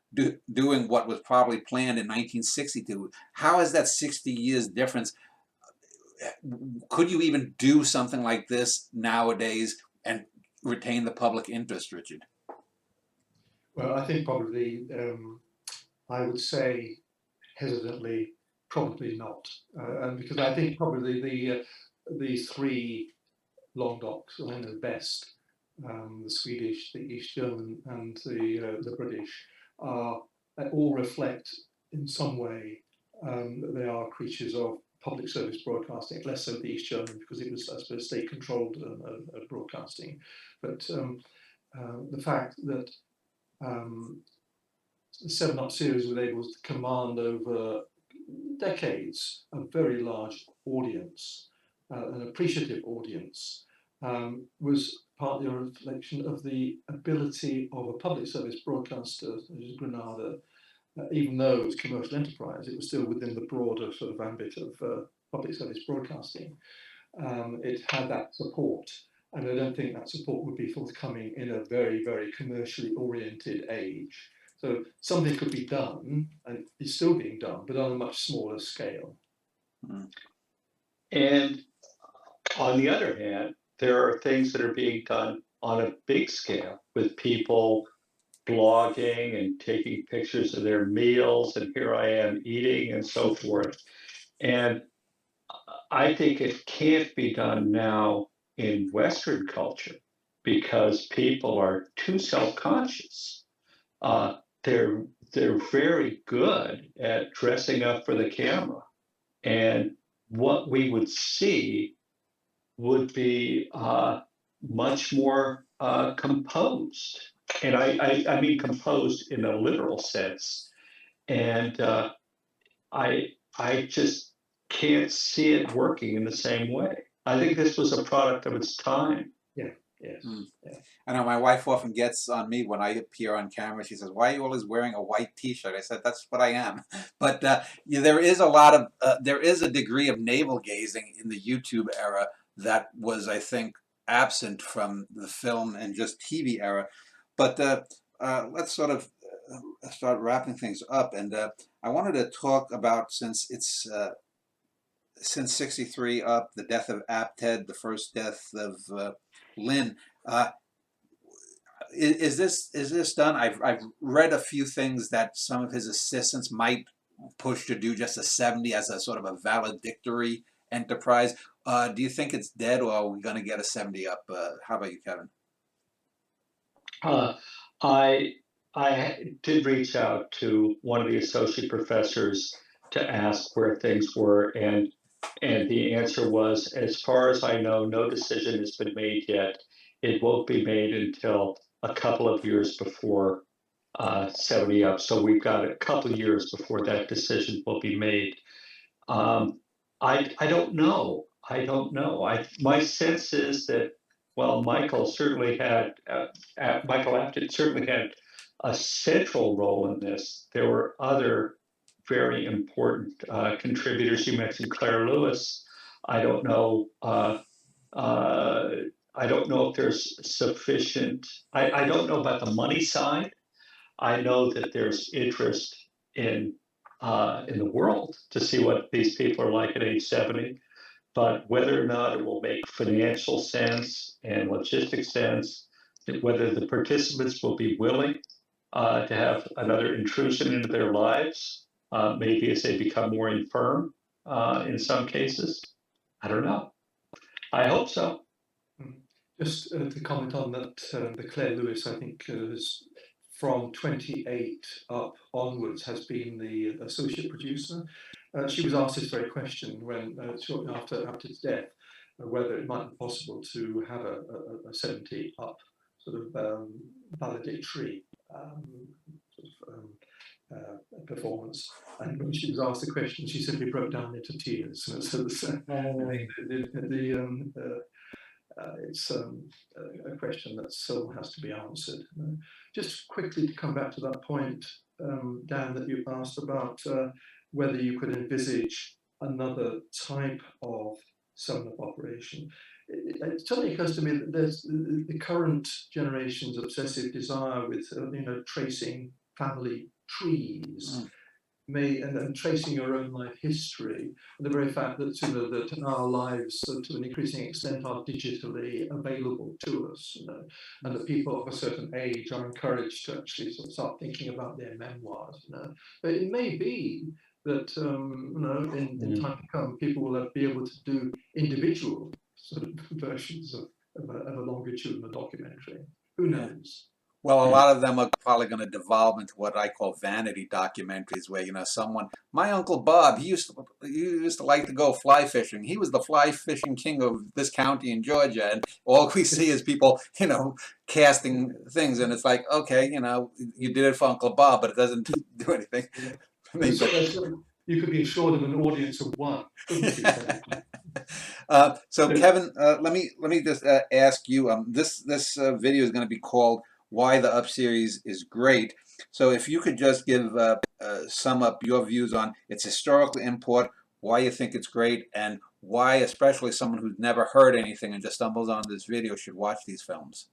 doing what was probably planned in 1962? How is that 60 years difference? Could you even do something like this nowadays and retain the public interest, Richard? Well, I think probably, I would say hesitantly, probably not. And because I think probably the three long docs, I know best, the Swedish, the East German, and the British, all reflect in some way that they are creatures of public service broadcasting, less so the East German because it was, I suppose, state-controlled broadcasting. But the fact that the 7 Up series was able to command over decades a very large audience, an appreciative audience, was partly a reflection of the ability of a public service broadcaster such as Granada. Even though it was commercial enterprise, it was still within the broader sort of ambit of public service broadcasting. It had that support, and I don't think that support would be forthcoming in a very, very commercially oriented age. So something could be done, and it's still being done, but on a much smaller scale. And on the other hand, there are things that are being done on a big scale with people blogging and taking pictures of their meals, and here I am eating and so forth. And I think it can't be done now in Western culture because people are too self-conscious. They're very good at dressing up for the camera, and what we would see would be much more composed. And I mean composed in a literal sense. And I just can't see it working in the same way. I think this was a product of its time. Yeah, yes. Yeah. I know my wife often gets on me when I appear on camera. She says, "Why are you always wearing a white T-shirt?" I said, "That's what I am." But yeah, there is there is a degree of navel gazing in the YouTube era that was, I think, absent from the film and just TV era. But let's sort of start wrapping things up. And I wanted to talk about, since it's since '63 up, the death of Apted, the first death of Lynn. Uh, is this done? I've read a few things that some of his assistants might push to do just a 70 as a sort of a valedictory enterprise. Do you think it's dead, or are we going to get a 70 up? How about you, Kevin? I did reach out to one of the associate professors to ask where things were, and the answer was, as far as I know, no decision has been made yet. It won't be made until a couple of years before 70 up. So we've got a couple of years before that decision will be made. I don't know. I don't know. My sense is that, well, Michael Apted certainly had a central role in this. There were other very important contributors. You mentioned Claire Lewis. I don't know. I don't know if there's sufficient. I don't know about the money side. I know that there's interest in the world to see what these people are like at age 70. But whether or not it will make financial sense and logistic sense, whether the participants will be willing to have another intrusion into their lives, maybe as they become more infirm in some cases, I don't know. I hope so. Just to comment on that, the Claire Lewis, I think, is from 28 up onwards, has been the associate producer. She was asked this very question when shortly after his death, whether it might be possible to have a 70 up sort of valedictory performance. And when she was asked the question, she simply broke down into tears. So it's a question that still has to be answered. Just quickly to come back to that point, Dan, that you asked about whether you could envisage another type of seven-up operation. It suddenly occurs to me that there's the current generation's obsessive desire with tracing family trees, and tracing your own life history, and the very fact that that our lives to an increasing extent are digitally available to us, and that people of a certain age are encouraged to actually sort of start thinking about their memoirs. But it may be that in time to come, people will be able to do individual sort of versions of a longitudinal documentary. Who knows? Well, a lot of them are probably going to devolve into what I call vanity documentaries, where my Uncle Bob, he used to like to go fly fishing. He was the fly fishing king of this county in Georgia, and all we see is people, casting things, and it's like, okay, you did it for Uncle Bob, but it doesn't do anything. You could be assured of an audience of one, couldn't you? So Kevin, let me just ask you. This video is going to be called "Why the Up Series is Great." So if you could just sum up your views on its historical import, why you think it's great, and why especially someone who's never heard anything and just stumbles on this video should watch these films.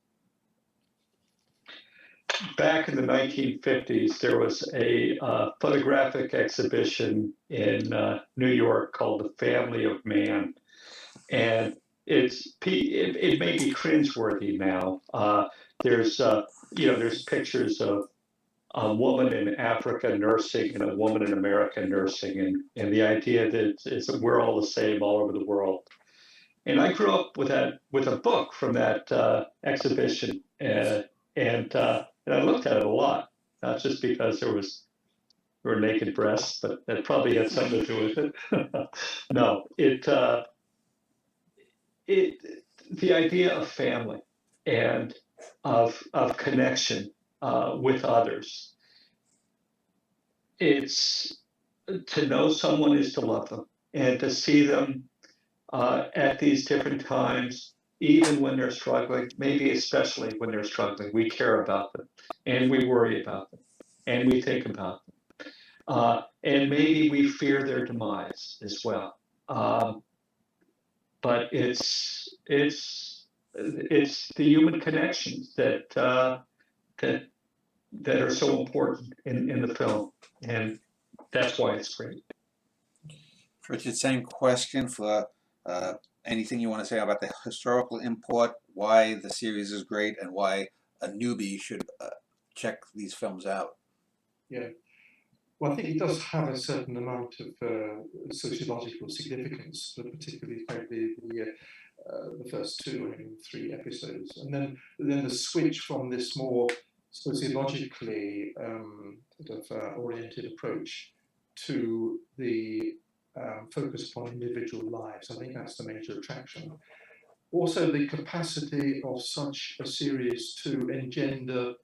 Back in the 1950s, there was a photographic exhibition in New York called The Family of Man. And it may be cringeworthy now. There's pictures of a woman in Africa nursing and a woman in America nursing, and the idea that we're all the same all over the world. And I grew up with a book from that exhibition, and I looked at it a lot, not just because there were naked breasts, but that probably had something to do with it. No, the idea of family and of connection with others. It's to know someone is to love them, and to see them at these different times, even when they're struggling, maybe especially when they're struggling, we care about them, and we worry about them, and we think about them, and maybe we fear their demise as well. But it's the human connections that are so important in the film, and that's why it's great. Richard, same question for anything you want to say about the historical import, why the series is great, and why a newbie should check these films out. Yeah. Well, I think it does have a certain amount of sociological significance, but particularly the first 2 and 3 episodes, and then the switch from this more sociologically oriented approach to the focus upon individual lives. I think that's the major attraction. Also, the capacity of such a series to engender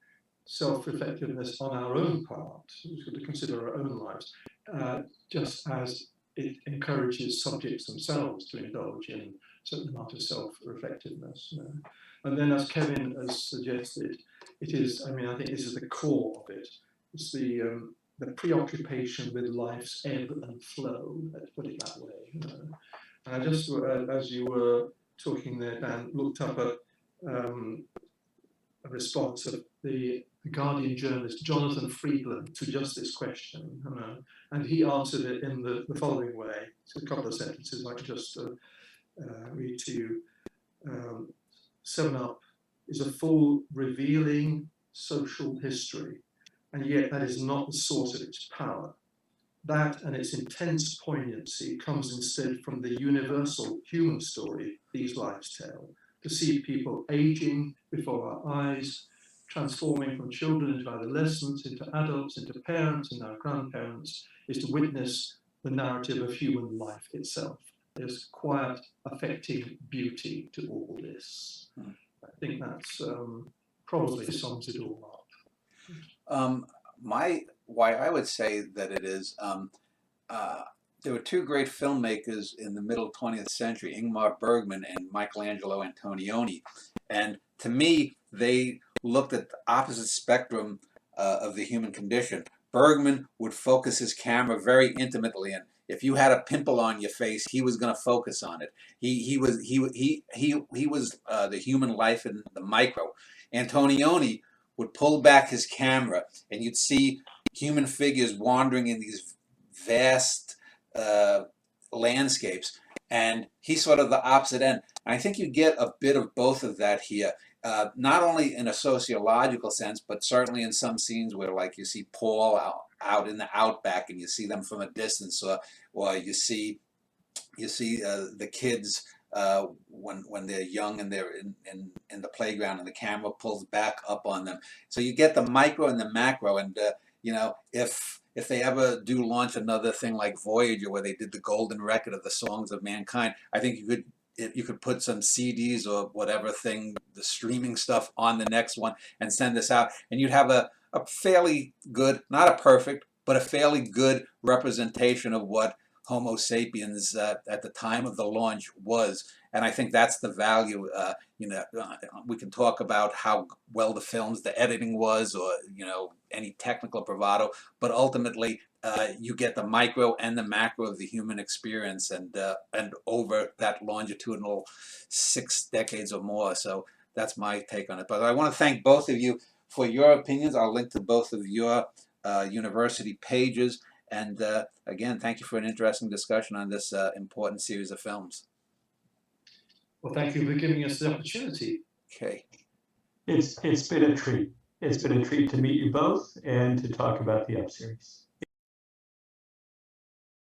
self-reflectiveness on our own part, to consider our own lives, just as it encourages subjects themselves to indulge in a certain amount of self-reflectiveness. And then, as Kevin has suggested, it is, I think this is the core of it. It's the preoccupation with life's ebb and flow, let's put it that way. And I just, as you were talking there, Dan, looked up a response of the Guardian journalist Jonathan Friedland to just this question, and he answered it in the following way. It's a couple of sentences I can just read to you. 7-Up is a full, revealing social history, and yet that is not the source of its power. That and its intense poignancy comes instead from the universal human story these lives tell. To see people aging before our eyes, transforming from children into adolescents, into adults, into parents, and now grandparents, is to witness the narrative of human life itself. There's quiet, affecting beauty to all this. I think that's probably sums it all up. why I would say that it is. There were two great filmmakers in the middle 20th century, Ingmar Bergman and Michelangelo Antonioni. And to me, they looked at the opposite spectrum of the human condition. Bergman would focus his camera very intimately, and if you had a pimple on your face, he was going to focus on it. He was the human life in the micro. Antonioni would pull back his camera, and you'd see human figures wandering in these vast landscapes, and he's sort of the opposite end. And I think you get a bit of both of that here, not only in a sociological sense, but certainly in some scenes where, like, you see Paul out in the outback, and you see them from a distance, or you see the kids when they're young and they're in the playground, and the camera pulls back up on them. So you get the micro and the macro, and if they ever do launch another thing like Voyager, where they did the golden record of the songs of mankind, I think you could put some CDs or whatever thing, the streaming stuff, on the next one and send this out, and you'd have a fairly good, not a perfect, but a fairly good representation of what Homo sapiens at the time of the launch was. And I think that's the value. We can talk about how well the films, the editing was, or any technical bravado, but ultimately you get the micro and the macro of the human experience, and over that longitudinal 6 decades or more. So that's my take on it. But I want to thank both of you for your opinions. I'll link to both of your university pages. And again, thank you for an interesting discussion on this important series of films. Well, thank you for giving us the opportunity. Okay. It's been a treat. It's been a treat to meet you both and to talk about the Up series.